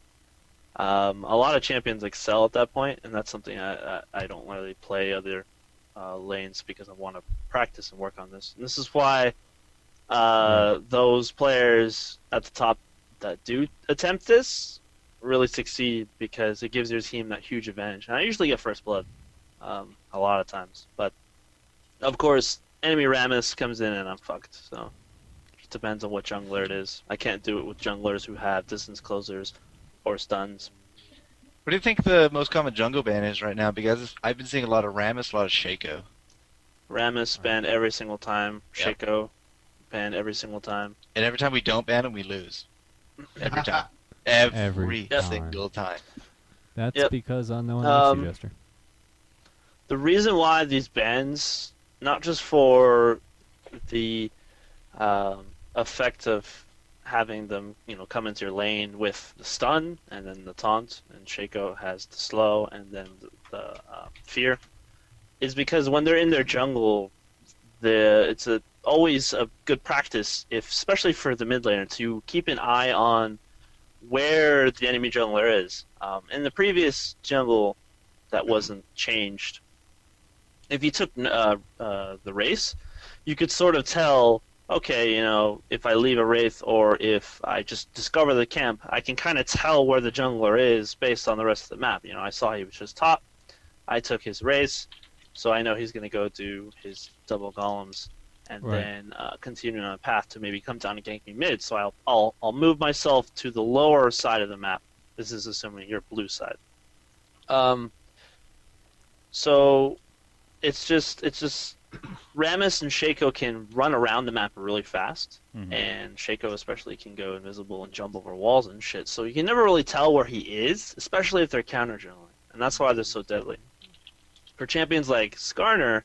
a lot of champions excel at that point, and that's something I don't really play other lanes because I want to practice and work on this. And this is why those players at the top that do attempt this really succeed, because it gives your team that huge advantage. And I usually get first blood a lot of times, but of course enemy Rammus comes in and I'm fucked. So it depends on what jungler it is. I can't do it with junglers who have distance closers or stuns. What do you think the most common jungle ban is right now? Because I've been seeing a lot of Rammus, a lot of Shaco. Rammus banned every single time. Yep. Shaco banned every single time. And every time we don't ban him, we lose. Every time. Every Every single time. That's Yep. because unknown likes you, Jester. The reason why these bans, not just for the effect of having them, come into your lane with the stun and then the taunt, and Shaco has the slow and then the fear, is because when they're in their jungle, it's always a good practice, especially for the mid laner, to keep an eye on where the enemy jungler is. In the previous jungle that wasn't changed, if you took the race, you could sort of tell okay, if I leave a wraith or if I just discover the camp, I can kind of tell where the jungler is based on the rest of the map. I saw he was just top. I took his race, so I know he's going to go do his double golems and Right. then continue on a path to maybe come down and gank me mid. So I'll move myself to the lower side of the map. This is assuming you're blue side. So it's just Rammus and Shaco can run around the map really fast, and Shaco especially can go invisible and jump over walls and shit. So you can never really tell where he is, especially if they're counter drilling, and that's why they're so deadly. For champions like Skarner,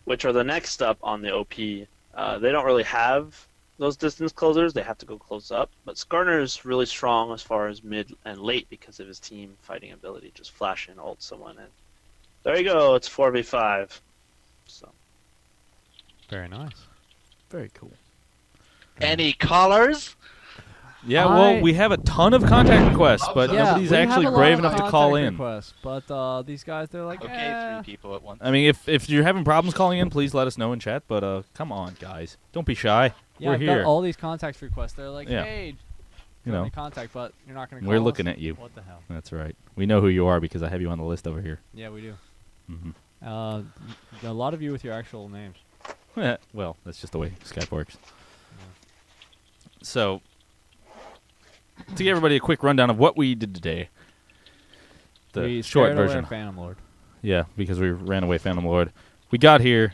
which are the next up on the OP, they don't really have those distance closers. They have to go close up. But Skarner is really strong as far as mid and late because of his team fighting ability. Just flash in, ult someone, and there you go. It's 4v5. So. Very nice. Very cool. Any callers? Yeah, well, we have a ton of contact requests, but Yeah, nobody's we have actually a lot brave of enough to call contact in. requests, but these guys, they're like, Okay, 3 people at once. I mean, if you're having problems calling in, please let us know in chat. But come on, guys, don't be shy. yeah, We're I've here. got all these contact requests. They're like, Yeah. hey, You know, contact, but you're not going to call we're us? looking at you. What the hell? That's right. We know who you are because I have you on the list over here. Yeah, we do. Hmm. A lot of you with your actual names. Well, that's just the way Skype works. So, to give everybody a quick rundown of what we did today, the we short scared away version. Phantom Lord. Yeah, because we ran away Phantom Lord. We got here.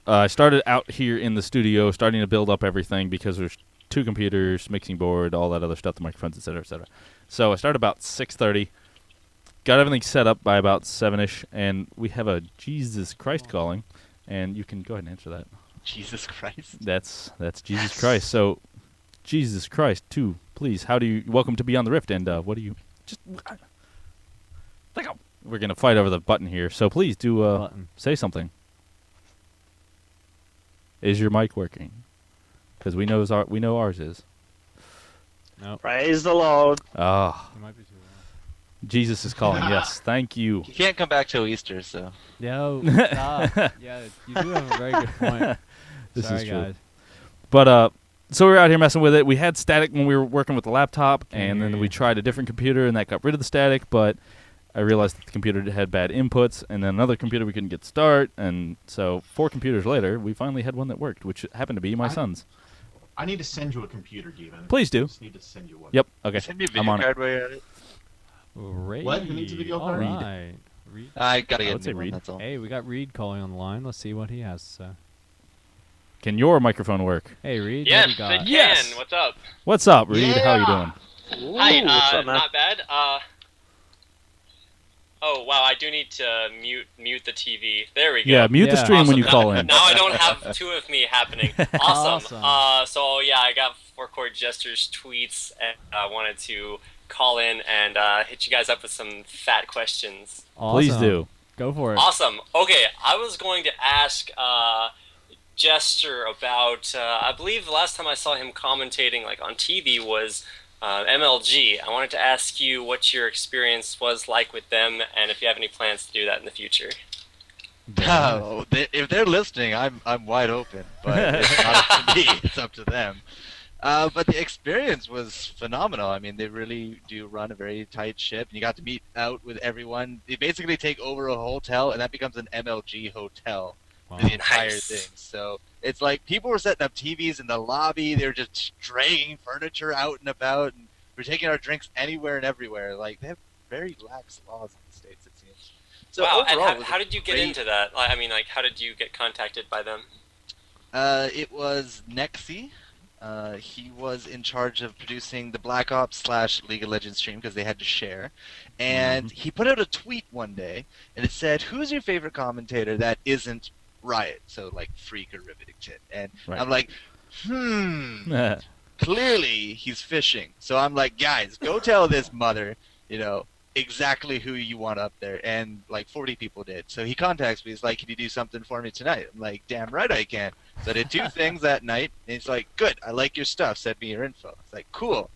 I started out here in the studio, starting to build up everything because there's 2 computers, mixing board, all that other stuff, the microphones, etc., etc. So I started about 6:30. Got everything set up by about 7ish, and we have a Jesus Christ calling, and you can go ahead and answer that. Jesus Christ. That's Jesus Christ. So, Jesus Christ, too, please. How do you welcome to Beyond the Rift? And what do you just? We're gonna fight over the button here. So please do Button. say something. Is your mic working? Because we know ours is. Nope. Praise the Lord. Ah, It might be too loud. Jesus is calling. Yes, thank you. He can't come back till Easter, so. Yo, stop. Yeah, you do have a very good point. This Sorry, is true. guys. But so we were out here messing with it. We had static when we were working with the laptop, Can't and hear then you. we tried a different computer, and that got rid of the static. But I realized that the computer had bad inputs, and then another computer we couldn't get to start, and so 4 computers later, we finally had one that worked, which happened to be my son's. I need to send you a computer, Demon. Please do. I just need to send you one. Yep. Okay. Send me a I'm video on it. card while you're at it. Reed. What? Who needs a video All card? Reed. right. Reed. I gotta I get would a say new one, Reed. that's all. Hey, we got Reed calling on the line. Let's see what he has to say. Can your microphone work? Hey, Reed. Yes, what do you it got? can. Yes! What's up? What's up, Reed? How you Yeah! doing? Hi, what's up, man? not bad. Oh wow, I do need to mute the TV. There we go. Yeah, mute the Yeah. stream when you Awesome. call in. Now I don't have 2 of me happening. Awesome. Awesome. So yeah, I got 4 Chord Jester's tweets, and I wanted to call in and hit you guys up with some fat questions. Please Awesome. do. Go for it. Awesome. Okay, I was going to ask Jester about. I believe the last time I saw him commentating like on TV was MLG. I wanted to ask you what your experience was like with them, and if you have any plans to do that in the future. Oh, if they're listening, I'm wide open, but it's not up to me. It's up to them. But the experience was phenomenal. I mean, they really do run a very tight ship, and you got to meet out with everyone. They basically take over a hotel, and that becomes an MLG hotel Wow. for the entire Nice. thing. So it's like people were setting up TVs in the lobby. They were just dragging furniture out and about, and we're taking our drinks anywhere and everywhere. Like, they have very lax laws in the States, it seems. So wow, and overall, it was how a did you get great- into that? I mean, like, how did you get contacted by them? It was Nexi. He was in charge of producing the Black Ops / League of Legends stream because they had to share. And he put out a tweet one day, and it said, "Who's your favorite commentator that isn't Riot?" So, like, Freak or Riveting Tit. And Right. I'm like, clearly he's fishing. So I'm like, guys, go tell this mother, exactly who you want up there. And like 40 people did. So he contacts me. He's like, can you do something for me tonight? I'm like, damn right I can. So I did 2 things that night. And he's like, good, I like your stuff. Send me your info. It's like, cool.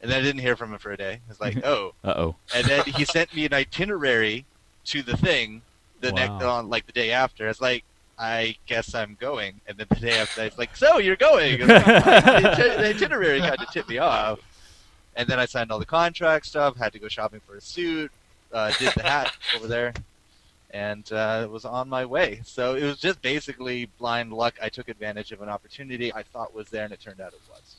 And then I didn't hear from him for a day. I was like, oh. Uh-oh. And then he sent me an itinerary to the thing Wow. on like the day after. I was like, I guess I'm going. And then the day after that, it's like, so you're going. And the itinerary kind of tipped me off. And then I signed all the contract stuff, had to go shopping for a suit, did the hat over there, and was on my way. So it was just basically blind luck. I took advantage of an opportunity I thought was there, and it turned out it was.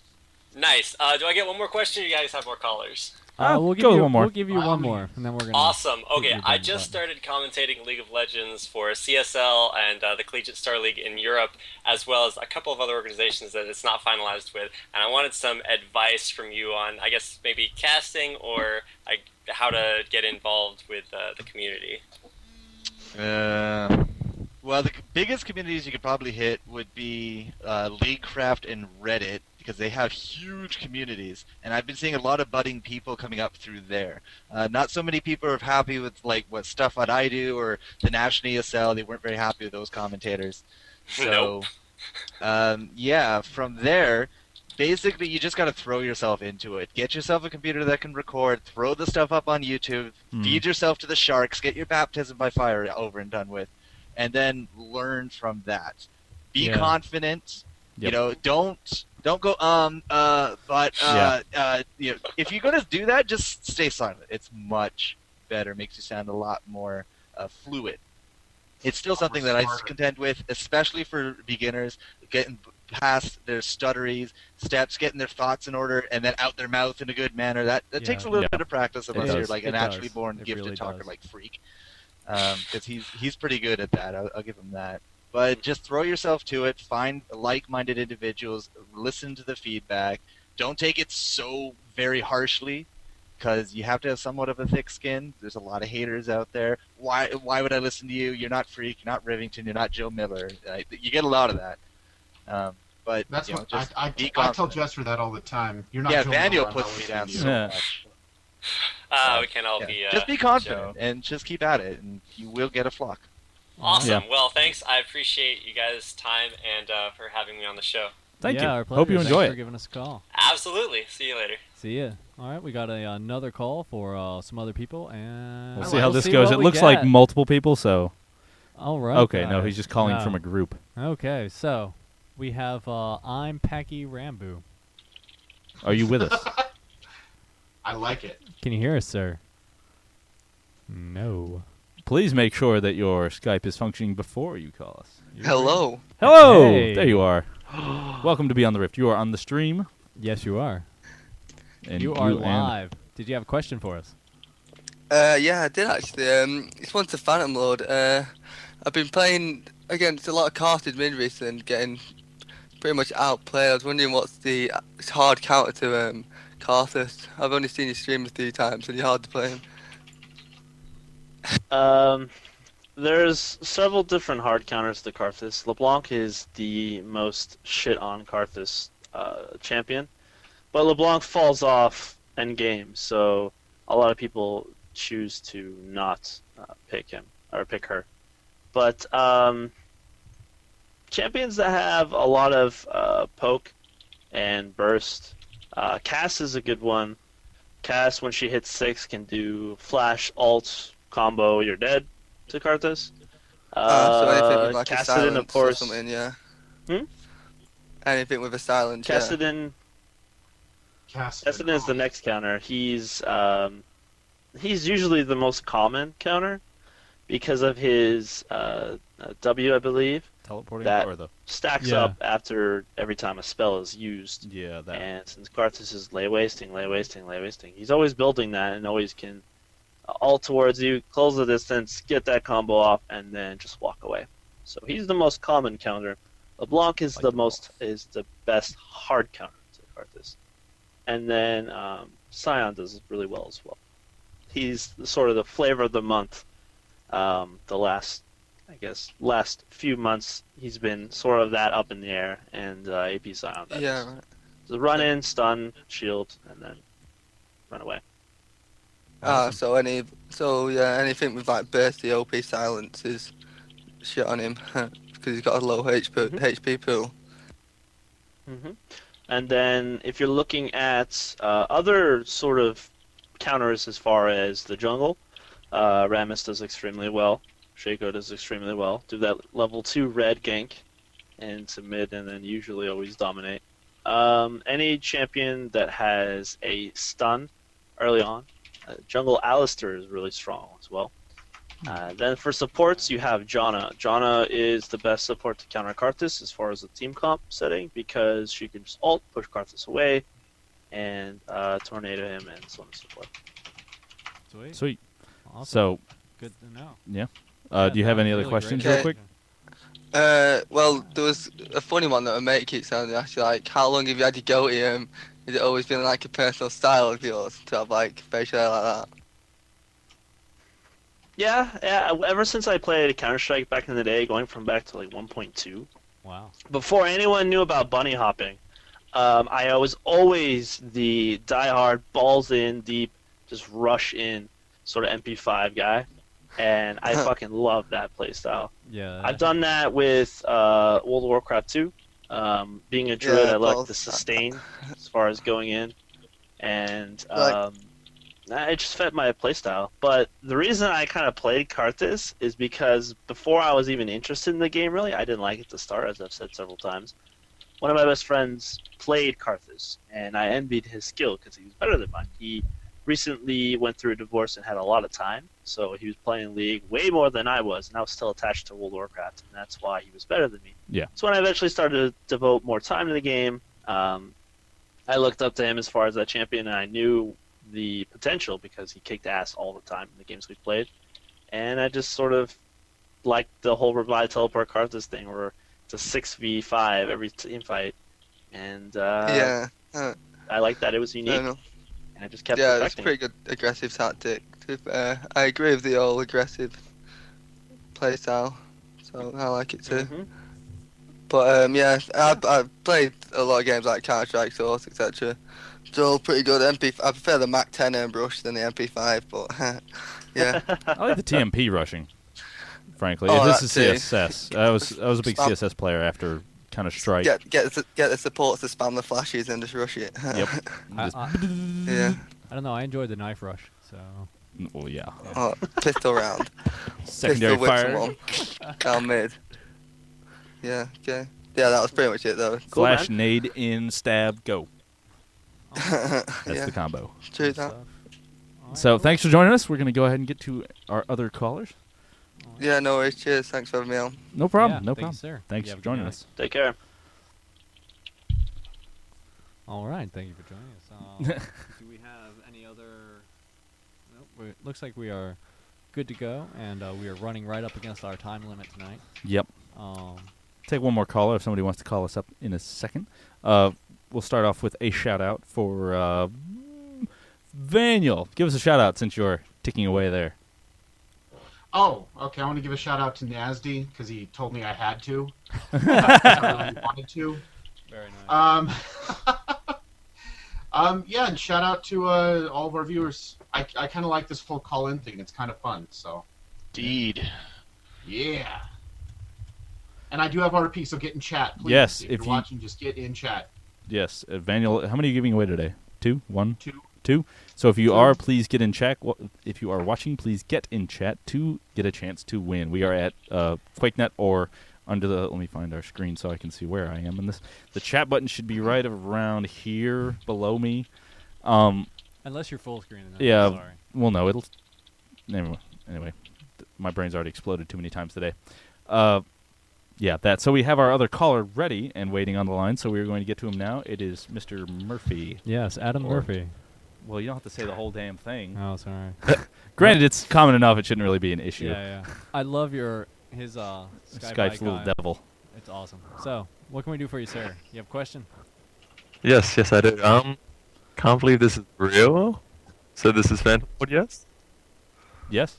Nice. Do I get one more question, or you guys have more callers? We'll give go you one more. We'll give you one more, and then we're gonna. Awesome. Okay, your I button just button. started commentating League of Legends for CSL and the Collegiate Star League in Europe, as well as a couple of other organizations that it's not finalized with. And I wanted some advice from you on, I guess, maybe casting or how to get involved with the community. Well, the biggest communities you could probably hit would be LeagueCraft and Reddit, because they have huge communities, and I've been seeing a lot of budding people coming up through there. Not so many people are happy with like what stuff that I do or the National ESL. They weren't very happy with those commentators. So, yeah, from there, basically you just got to throw yourself into it. Get yourself a computer that can record, throw the stuff up on YouTube, feed yourself to the sharks, get your baptism by fire over and done with, and then learn from that. Be confident. Yep. You know, don't go you know, if you're gonna do that, just stay silent. It's much better. Makes you sound a lot more fluid. It's still something that I contend with, especially for beginners, getting past their stutteries, steps, getting their thoughts in order, and then out their mouth in a good manner. That takes a little bit of practice unless you're like a naturally born gifted talker like Freak. Because he's pretty good at that. I'll give him that. But just throw yourself to it. Find like-minded individuals. Listen to the feedback. Don't take it so very harshly, because you have to have somewhat of a thick skin. There's a lot of haters out there. Why would I listen to you? You're not Freak. You're not Rivington. You're not Joe Miller. You get a lot of that. But That's you know, what just I be tell confident. Jester that all the time. You're not. Yeah, Joe Daniel Miller, I'm puts not me down listening so to you. much. We can all be. Just be confident Joe. and just keep at it, and you will get a flock. Awesome. Yeah. Well, thanks. I appreciate you guys' time and for having me on the show. Thank you. Our pleasure. Hope you enjoy Thanks it. for giving us a call. Absolutely. See you later. See ya. All right, we got another call for some other people, and We'll see how this see goes. what It we looks like get. multiple people, so. All right. Okay, no, guys. he's just calling No. from a group. Okay, so we have I'm Packy Rambu. Are you with us? I like it. Can you hear us, sir? No. Please make sure that your Skype is functioning before you call us. Hello. Hello! Hey. There you are. Welcome to Beyond the Rift. You are on the stream. Yes, you are. And You are and- live. Did you have a question for us? Yeah, I did actually. It's one to Phantom Lord. I've been playing against a lot of Carthus mid recently and getting pretty much outplayed. I was wondering what's the hard counter to Karthus. I've only seen you stream a few times and you're hard to play him. There's several different hard counters to Karthus. LeBlanc is the most shit on Karthus champion, but LeBlanc falls off end game, so a lot of people choose to not pick him or pick her. But champions that have a lot of poke and burst, Cass is a good one. Cass, when she hits 6, can do flash, alt, combo, you're dead to Karthus. So anything with like a Kassadin, silence of course. or something, yeah. Hmm? Anything with a silence, yeah. Kassadin is the next counter. He's usually the most common counter because of his W, I believe, Teleporting that or the. stacks Yeah. up after every time a spell is used. Yeah, that. And since Karthus is lay wasting, he's always building that and always can ult towards you, close the distance, get that combo off, and then just walk away. So he's the most common counter. LeBlanc is the best hard counter to Karthus. And then Scion does really well as well. He's sort of the flavor of the month. The last few months, he's been sort of that up in the air, and AP Scion. Yeah, right. So run in, stun, shield, and then run away. So anything with like burst, the OP silence is shit on him because he's got a low HP pool. hmm And then if you're looking at other sort of counters as far as the jungle, Rammus does extremely well. Shaco does extremely well. Do that level 2 red gank into mid, and then usually always dominate. Any champion that has a stun early on, jungle Alistair is really strong as well. Then for supports, you have Janna. Janna is the best support to counter Karthus as far as the team comp setting because she can just ult, push Karthus away, and tornado him, and so on and so forth. Sweet. Awesome. So, Good to know. yeah. Do you have any other questions real quick? Well, there was a funny one that my mate keeps telling me. Actually, like, how long have you had your goatee? Has it always been like a personal style of yours to have like facial hair like that? Yeah. Ever since I played Counter-Strike back in the day, going from back to like 1.2, Wow. before anyone knew about bunny hopping, I was always the die-hard, balls in, deep, just rush in sort of MP5 guy, and I fucking love that playstyle. Yeah. I've done that with World of Warcraft 2. Being a druid, Yeah, I like balls. the sustain as far as going in, and it just fit my playstyle. But the reason I kind of played Karthus is because before I was even interested in the game, really, I didn't like it to start, as I've said several times. One of my best friends played Karthus, and I envied his skill because he was better than mine. He recently went through a divorce and had a lot of time, so he was playing League way more than I was, and I was still attached to World of Warcraft, and that's why he was better than me. Yeah. So when I eventually started to devote more time to the game, I looked up to him as far as that champion, and I knew the potential because he kicked ass all the time in the games we played, and I just sort of liked the whole revive teleport Karthus thing, where it's a 6v5 every team fight, and Yeah. I liked that it was unique. No. And I just kept Yeah, it's a perfecting pretty good aggressive tactic. To be fair, I agree with the all aggressive playstyle, so I like it too. Mhm. But yeah, I've played a lot of games like Counter-Strike, Source, etc. They're all pretty good. I prefer the Mac 10 airbrush than the MP5, but yeah. I like the TMP rushing. Frankly, Oh, this is that too. CSS. I was a big CSS player after Counter-Strike. Get the supports to spam the flashes and just rush it. Yep. I, Just- I, Yeah. I don't know. I enjoyed the knife rush. So well, yeah. Oh, pistol round. Secondary Pistol whip fire. someone. Down mid. Yeah. Okay. Yeah, that was pretty much it though. Cool, Flash, man. nade, in, stab, go. That's Yeah. the combo. True good that. stuff. Alright, So cool. thanks for joining us. We're going to go ahead and get to our other callers. Yeah, no worries. Cheers. Thanks for having me on. No problem. Yeah, no thank you, problem. sir. Thanks You for have a good joining night. us. Take care. All right, thank you for joining us. Do we have any other? Nope. Looks like we are good to go, and we are running right up against our time limit tonight. Yep. Um, Take one more caller if somebody wants to call us up in a second. We'll start off with a shout out for Vaniel. Give us a shout out since you're ticking away there. Oh, okay. I want to give a shout out to Nasty because he told me I had to. I really wanted to. very nice. Yeah, and shout out to all of our viewers. I kind of like this whole call-in thing. It's kind of fun. So, Indeed. yeah. And I do have RP, so get in chat, please. Yes, if if you're you- watching, just get in chat. Yes, Vaniel. How many are you giving away today? 2? 1? Two. 2? So if you Two. are, please get in chat. If you are watching, please get in chat to get a chance to win. We are at QuakeNet or under the. Let me find our screen so I can see where I am in this. The chat button should be right around here below me. Unless you're full screen. Then Yeah. I'm sorry. Well, no, it'll. Anyway, my brain's already exploded too many times today. Yeah, that. So we have our other caller ready and waiting on the line. So we're going to get to him now. It is Mr. Murphy. Yes, Adam Or- Murphy. Well, you don't have to say the whole damn thing. Oh, sorry. Granted, it's common enough; it shouldn't really be an issue. Yeah. I love his Skype's little icon. devil. It's awesome. So, what can we do for you, sir? You have a question? Yes, I do. Can't believe this is real. So this is Phantom Lord, yes? Yes.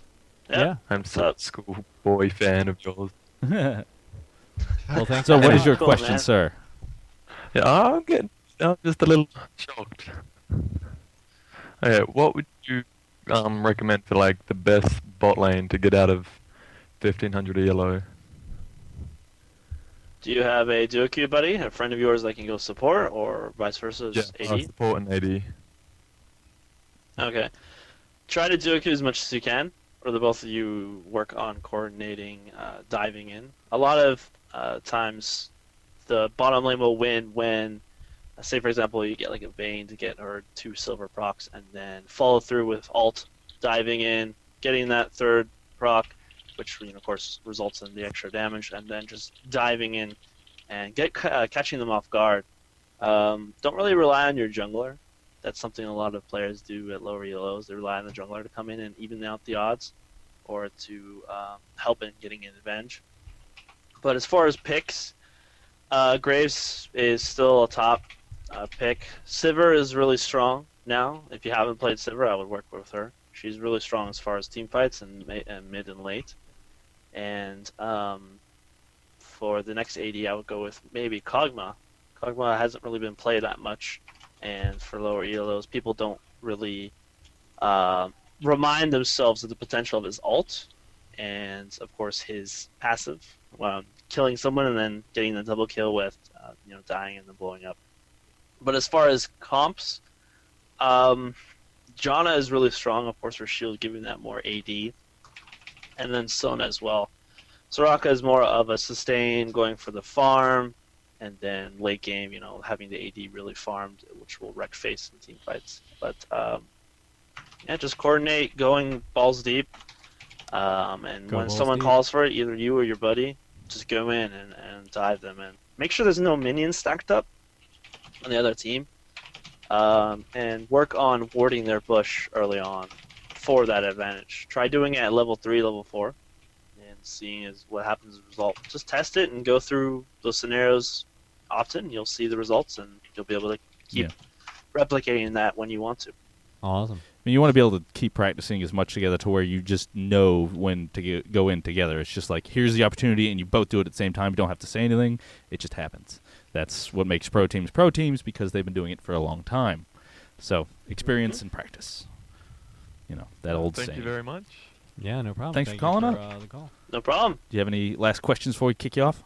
Yeah. I'm such a schoolboy fan of yours. Well, thanks. So, for what is that. your Cool, question, man. sir? Yeah, I'm just a little shocked. Okay, what would you recommend for like the best bot lane to get out of 1500 ELO? Do you have a duo queue buddy, a friend of yours that can go support, or vice versa, just AD? Support and AD. Okay. Try to duo queue as much as you can. or the both of you work on coordinating diving in. A lot of times, the bottom lane will win when, say for example, you get like a Vayne to get or 2 silver procs, and then follow through with alt diving in, getting that 3rd proc, which of course results in the extra damage, and then just diving in and catching them off guard. Don't really rely on your jungler. That's something a lot of players do at lower ELOs. They rely on the jungler to come in and even out the odds, or to help in getting an advantage. But as far as picks, Graves is still a top pick. Sivir is really strong now. If you haven't played Sivir, I would work with her. She's really strong as far as team fights and mid and late. And for the next AD, I would go with maybe Kog'Maw. Kog'Maw hasn't really been played that much, and for lower ELOs, people don't really remind themselves of the potential of his ult, and of course his passive, killing someone and then getting the double kill with dying and then blowing up. But as far as comps, Janna is really strong, of course, her shield giving that more AD, and then Sona as well. Soraka is more of a sustain, going for the farm, and then late game, having the AD really farmed, which will wreck face in team fights. But just coordinate, going balls deep, and Go when balls someone deep. calls for it, either you or your buddy, just go in and dive them in. Make sure there's no minions stacked up on the other team, and work on warding their bush early on for that advantage. Try doing it at level 3, level 4, and seeing what happens as a result. Just test it and go through those scenarios often. You'll see the results, and you'll be able to keep replicating that when you want to. Awesome. I mean, you want to be able to keep practicing as much together to where you just know when to go in together. It's just like, here's the opportunity, and you both do it at the same time. You don't have to say anything. It just happens. That's what makes pro teams, because they've been doing it for a long time. So, experience and practice. That old saying. Thank you very much. Yeah, no problem. Thanks Thank for you calling for, the call. No problem. Do you have any last questions before we kick you off?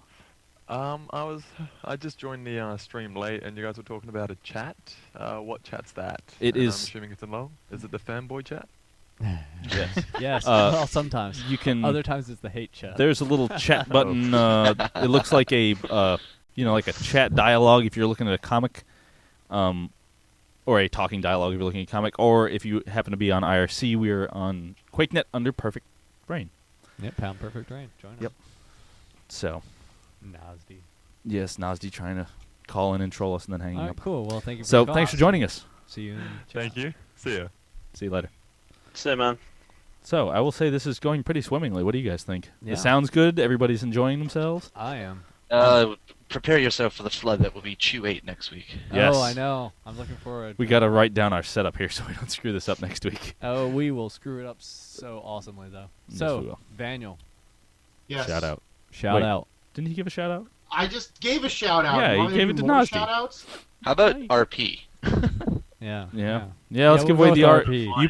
I just joined the stream late, and you guys were talking about a chat. What chat's that? It And is- I'm assuming it's alone. Is it the fanboy chat? Yes. Yes. Uh, Sometimes. You can. Other times it's the hate chat. There's a little chat button. It looks like a like a chat dialogue if you're looking at a comic, or a talking dialogue if you're looking at a comic, or if you happen to be on IRC, we're on QuakeNet under Perfect Brain. Yep, Pound Perfect Rain. Join us. Yep. So, Nasty. yes, Nasdi trying to call in and troll us and then hanging All right, up. cool. Well, thank you for So, the call. thanks for joining us. See you in chat. Thank you. See ya. See you later. Say, man. So, I will say this is going pretty swimmingly. What do you guys think? Yeah. It sounds good. Everybody's enjoying themselves. I am. Prepare yourself for the flood that will be Chew 8 next week. Yes. Oh, I know. I'm looking forward. We got to write down our setup here so we don't screw this up next week. Oh, we will screw it up so awesomely, though. Yes, So, we will. Daniel, Yes. Shout out. shout Wait. out. Didn't he give a shout out? I just gave a shout out. Yeah, You he want me gave do it to more Nasty. shout outs? How about Hey. RP? Yeah. Yeah, let's we'll give go away with the art. RP. You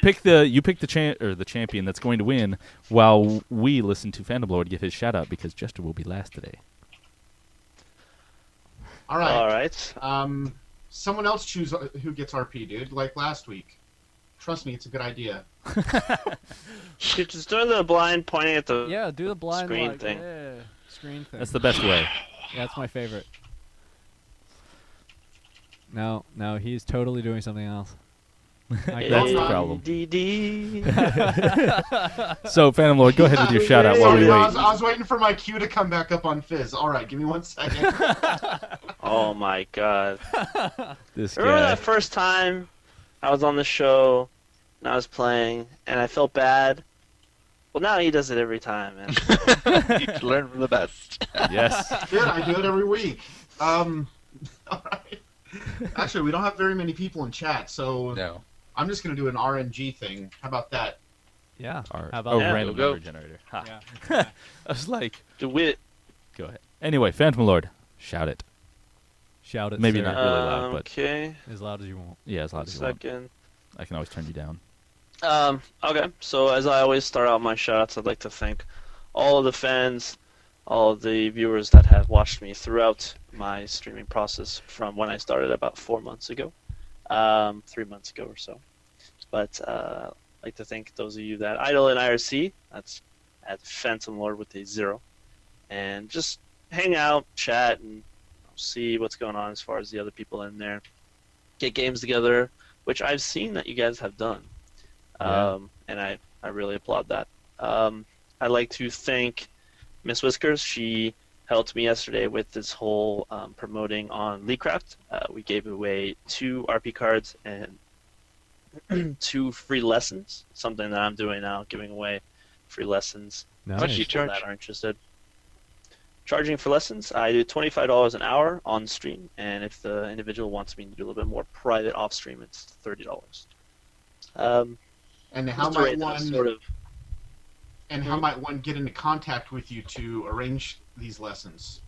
pick the champion that's going to win, while we listen to Phantom Lord give his shout out, because Jester will be last today. All right. All right. Someone else choose who gets RP, dude. Like last week. Trust me, it's a good idea. You're just doing the blind pointing at the. Yeah, do the blind Screen like, thing. Yeah, screen thing. That's the best way. Yeah, that's my favorite. No, he's totally doing something else. I That's the not. problem. ADD. So, Phantom Lord, go ahead with your shout out while we Sorry, I wait. was waiting for my cue to come back up on Fizz. All right, give me 1 second. Oh my god. This Remember guy. that first time I was on the show and I was playing and I felt bad? Well, now he does it every time, man. You should learn from the best. Yes. Dude, I do it every week. All right. Actually, we don't have very many people in chat, so No. I'm just going to do an RNG thing. How about that? Yeah. Our, How about a that? random Go. number generator. Ha. Yeah. I was like, Do it. go ahead. Anyway, Phantom Lord, shout it. Shout it. Maybe sir. not really loud, but Okay. as loud as you want. yeah, as loud as you want. Second. I can always turn you down. Okay, so as I always start out my shoutouts, I'd like to thank all of the fans, all of the viewers that have watched me throughout my streaming process from when I started about 4 months ago, 3 months ago or so. But I'd like to thank those of you that idle in IRC. That's at Phantom Lord with a 0. And just hang out, chat, and see what's going on as far as the other people in there. Get games together, which I've seen that you guys have done. Yeah. And I really applaud that. I'd like to thank Miss Whiskers. She helped me yesterday with this whole promoting on Leecraft. We gave away 2 RP cards and 2 free lessons, something that I'm doing now, giving away free lessons. Nice. What do you People charge? that are interested. Charging for lessons, I do $25 an hour on stream, and if the individual wants me to do a little bit more private off stream, it's $30. And how Just a rate might that's one sort of how might one get into contact with you to arrange these lessons?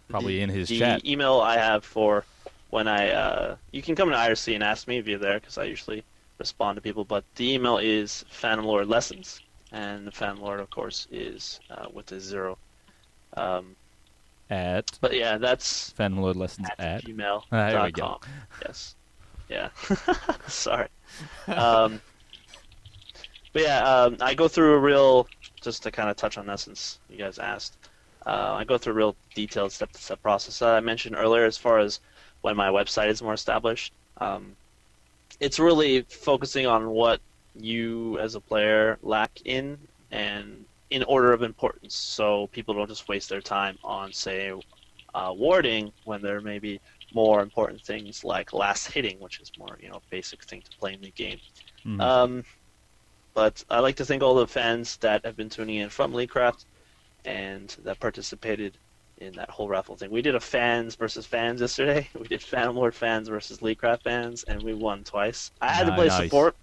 Probably in his the chat. email I have for when you can come to IRC and ask me via there because I usually respond to people, but the email is Phantom Lord Lessons, and the Phantom Lord, of course, is with a 0. At But yeah, that's Phantom Lord Lessons at. gmail.com. There we go. Yes. Yeah. Sorry. But yeah, I go through a real, just to kind of touch on that since you guys asked, I go through a real detailed step-to-step process that I mentioned earlier as far as when my website is more established. It's really focusing on what you as a player lack in and in order of importance, so people don't just waste their time on, say, warding when there may be more important things like last hitting, which is more basic thing to play in the game. Mhm. But I'd like to thank all the fans that have been tuning in from Leecraft and that participated in that whole raffle thing. We did a fans versus fans yesterday. We did Phantom Lord fans versus Leecraft fans, and we won twice. I had to play Nice. support,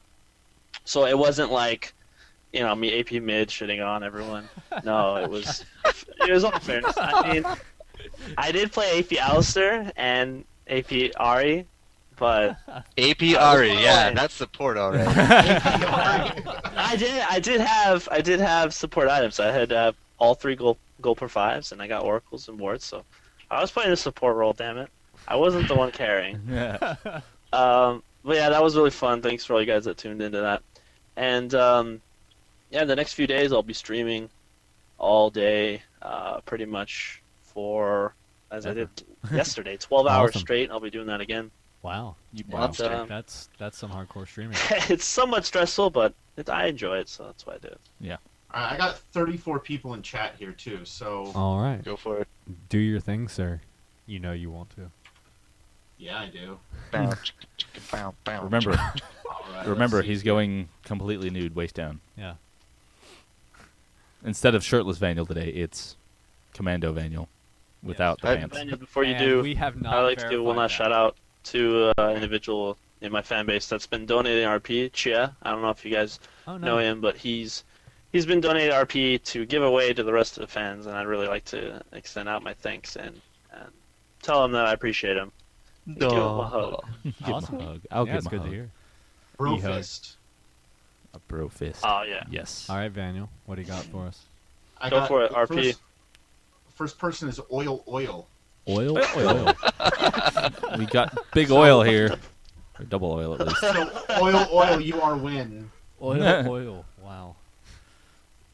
so it wasn't like me AP mid shitting on everyone. No, it was all fairness. I mean, I did play AP Alistair and AP Ahri, but AP Ari, yeah, fine. that's support already. I did have support items. I had all 3 gold per 5s, and I got oracles and wards. So I was playing a support role. Damn it, I wasn't the one carrying. Yeah. But yeah, that was really fun. Thanks for all you guys that tuned into that. And yeah, the next few days I'll be streaming all day, pretty much as I did yesterday, 12 hours Awesome. straight. I'll be doing that again. Wow. Monster. That's some hardcore streaming. It's somewhat stressful, but I enjoy it, so that's why I do it. All right, I got 34 people in chat here too, so All right. Go for it. Do your thing, sir. You know you want to. yeah, I do. Bow, bow, bow. Remember, All right, remember, let's see he's here. going completely nude, waist down. Yeah. Instead of shirtless Vaniel today, it's Commando Vaniel without the Hey, pants. Daniel, before you And do, we have not I'd like to do one verified last that. shout out to an individual in my fan base that's been donating RP, Chia. I don't know if you guys Oh no. know him, but he's been donating RP to give away to the rest of the fans, and I'd really like to extend out my thanks and tell him that I appreciate him. Give him a hug. Give him Awesome. a hug. I'll yeah, give it's him a good hug. to hear. Brofist. A bro fist. Oh yeah. Yes. All right, Vaniel, what do you got for us? I Go got for it, the RP. First person is Oil. Oil. Oil. We got big oil here. Or double oil at least. So Oil, you are win. Oil. Wow.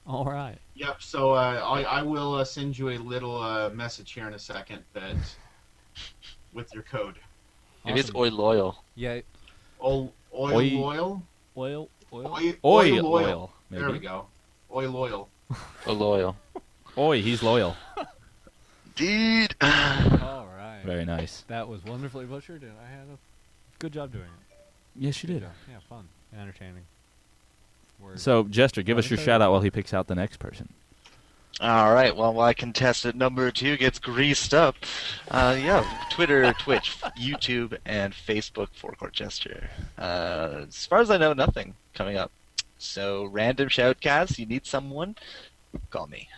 All right. Yep. So I will send you a little message here in a second that with your code. Maybe it's Awesome. oil loyal. Yeah. Oil. Oil. Oil. Maybe. There we go. Oil. Loyal. Oi, he's loyal. Indeed. All right. Very nice. That was wonderfully butchered, and I had a good job doing it. Yes, you Good did. job. Yeah, fun and entertaining. Word. So, Jester, give us your shout out while he picks out the next person. All right. Well, my contestant number 2 gets greased up. Twitter, Twitch, YouTube, and Facebook Forecourt Jester. As far as I know, nothing coming up. So, random shoutcast. You need someone? Call me.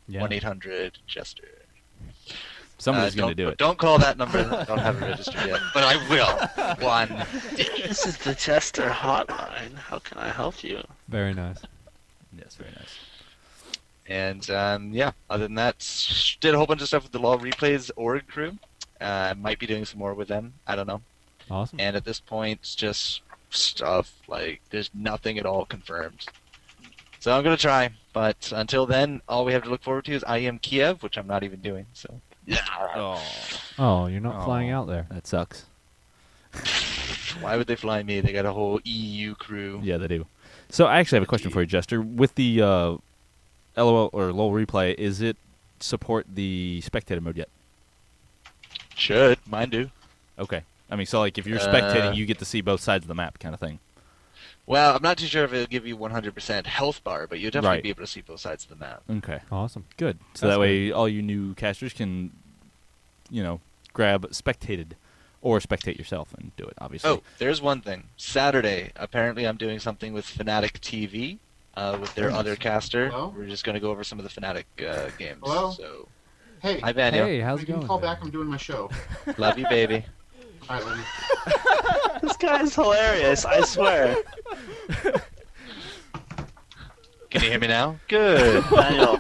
yeah. 1-800-Jester. Somebody's going to Don't- do it. Don't call that number. I don't have it registered yet, but I will. 1. This is the Chester hotline. How can I help you? Very nice. Yes, very nice. And other than that, did a whole bunch of stuff with the Law Replays org crew. Might be doing some more with them. I don't know. Awesome. And at this point, it's just stuff. Like, there's nothing at all confirmed. So I'm gonna try, but until then, all we have to look forward to is I Am Kiev, which I'm not even doing. So yeah. Oh, Oh, you're not flying out there. that sucks. Why would they fly me? They got a whole EU crew. Yeah, they do. So I actually have a question for you, Jester. With the LOL or LOL replay, is it support the spectator mode yet? Should mine do? Okay. I mean, so like if you're spectating, you get to see both sides of the map, kind of thing. Well, I'm not too sure if it'll give you 100% health bar, but you'll definitely Right. be able to see both sides of the map. Okay. Awesome. Good. So That's that way, all you new casters can, grab spectated, or spectate yourself and do it. Obviously. Oh, there's one thing. Saturday, apparently I'm doing something with Fnatic TV, with their other caster. Hello? We're just going to go over some of the Fnatic games. Hello? So, Hey, hi, Vanya. Hey, how's you it can going? call there? back. I'm doing my show. Love you, baby. All right, love you. This guy's hilarious, I swear. Can you hear me now? Good. Daniel,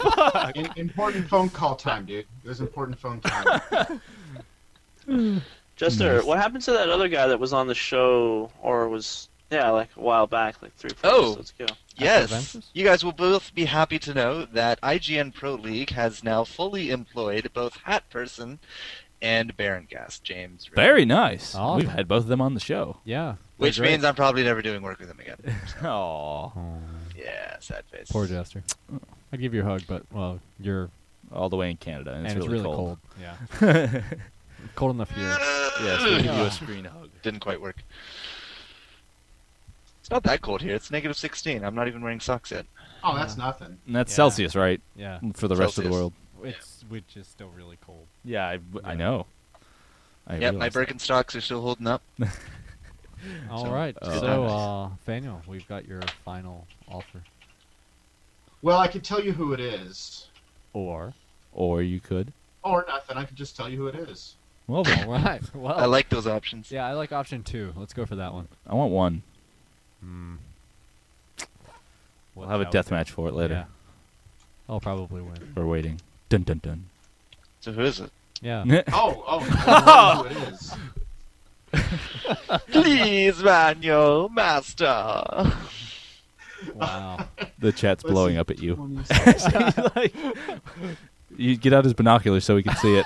Important phone call time, dude. It was important phone time. Jester, what happened to that other guy that was on the show, or was, like a while back, like 3 or 4 Oh. episodes ago? Yes. Adventures? You guys will both be happy to know that IGN Pro League has now fully employed both Hat Person and Barongast James. Very nice. Awesome. We've had both of them on the show. Yeah. Which they're great. means I'm probably never doing work with him again. Oh. Oh, Yeah, sad face. poor Jester. I'd give you a hug, but well, you're All the way in Canada, and, and it's really cold. Yeah. Yeah, Cold enough here. so we'll give you a screen hug. Didn't quite work. It's not that cold here. It's negative 16. I'm not even wearing socks yet. Oh, that's nothing. And that's Yeah. Celsius, right? Yeah. For the rest of the Celsius. world. Which is still really cold. Yeah, I know. I Yep, my realize that. Birkenstocks are still holding up. All So- right. Oh. So, Daniel, we've got your final offer. Well, I could tell you who it is. Or. Or you could. Or nothing. I could just tell you who it is. Well, then, All right. Well. I like those options. Yeah, I like option 2. Let's go for that one. I want one. Hmm. We'll have a death match for it later. Yeah. I'll probably win. We're waiting. Dun dun dun. So who is it? Yeah. Oh, I know who it is. Please, Manuel, master. Wow. The chat's Listen, blowing up at you. 20 You get out his binoculars so we can see it.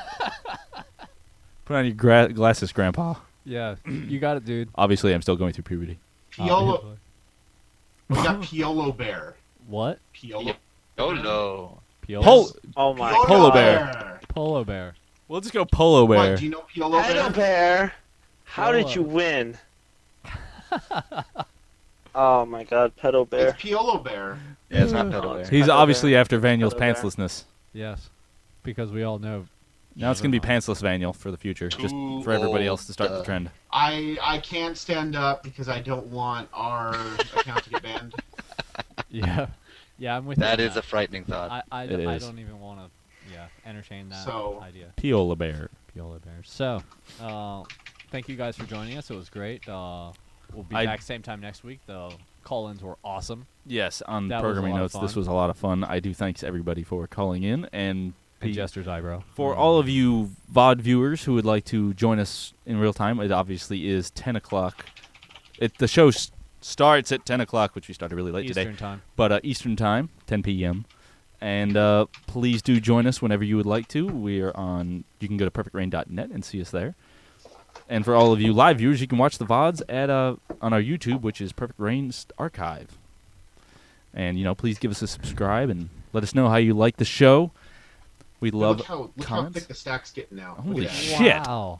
Put on your glasses, Grandpa. Yeah. You got it, dude. Obviously, I'm still going through puberty. Piolo. We got Piolo Bear. What? Piolo. Oh no. Piolo? Oh my Piolo Polo god. bear. Polo bear. We'll just go Polo Bear. What, do you know Piolo Hello, Bear? Bear. How did Hello. you win? Oh my god, Pedo Bear. It's Piolo Bear. Yeah, it's not Pedal Bear. He's Polo obviously Bear. after Vaniel's Polo Bear. pantslessness. Yes. Because we all know. Now it's going to be pantsless Vaniel for the future, just Too for everybody old, else to start the trend. I can't stand up because I don't want our account to get banned. Yeah. Yeah, I'm with you. That on is a frightening thought. I It is. don't even want to, entertain that So- idea. Piola Bear. Piola bear. So, thank you guys for joining us. It was great. We'll be I- back same time next week. The call-ins were awesome. Yes, on That was a programming lot of notes, this fun. was a lot of fun. I do thanks everybody for calling in, and And Jester's eyebrow. for all of you VOD viewers who would like to join us in real time, it obviously is 10 o'clock. The show starts at 10 o'clock, which we started really late Eastern today. time. But Eastern time, 10 p.m. And please do join us whenever you would like to. We are on. You can go to perfectrain.net and see us there. And for all of you live viewers, you can watch the VODs at on our YouTube, which is Perfect Rain's Archive. And please give us a subscribe and let us know how you like the show. We love Look how comments. thick the stack's getting now. Look Holy at that. shit! Wow.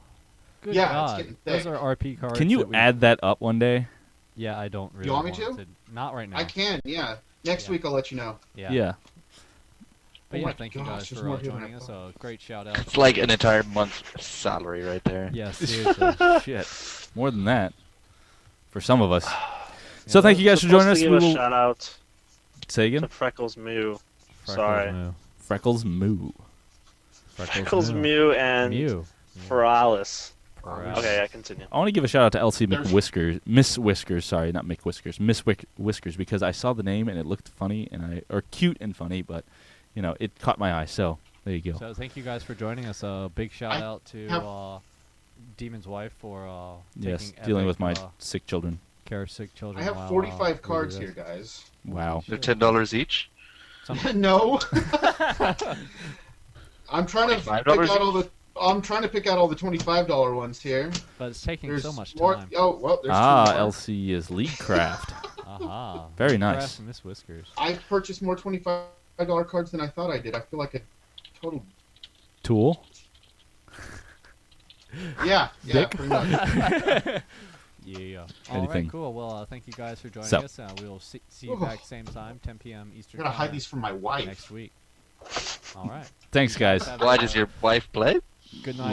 Good Yeah, it's God. getting Those thick. are RP cards. Can you that we- add that up one day? Yeah, I don't really want me to? Not right now. I can, yeah. Next Yeah. week I'll let you know. Yeah. But Oh yeah, my thank you gosh, guys there's for more here than joining I us. thought. Great shout out. It's like an entire month's salary right there. Yeah, seriously. Shit, more than that for some of us. So thank you guys for joining us. Give We a will shout out say to again. Freckles Mew. Freckles Sorry. Moo. Freckles Moo. Freckles Mew and Mew. Ferralis. Ferralis. Okay, I continue. I want to give a shout out to LC There's- McWhiskers, Miss Whiskers. Sorry, not McWhiskers, Miss Whiskers, because I saw the name and it looked funny or cute and funny, but it caught my eye. So there you go. So thank you guys for joining us. Big shout out to have- Demon's wife for Yes, taking dealing epic, with my sick children. care of sick children. I have while, 45 we do cards this. here, guys. Wow. They're $10 each. No. I'm trying to pick $5 out all the. I'm trying to pick out all the $25 ones here. But it's taking There's so much more. time. Oh well, there's Ah, two more. LC is lead craft. Aha. Very Miss nice. Grass and Miss Whiskers. I purchased more $25 cards than I thought I did. I feel like a total. Tool. Yeah, Dick? pretty much. Yeah. All Anything. right, cool. Well, thank you guys for joining So. us. We will see you back same time, 10 p.m. I Eastern gotta time hide these from my wife. next week. All right. Thanks, guys. Have Why a- does your wife play? Good night.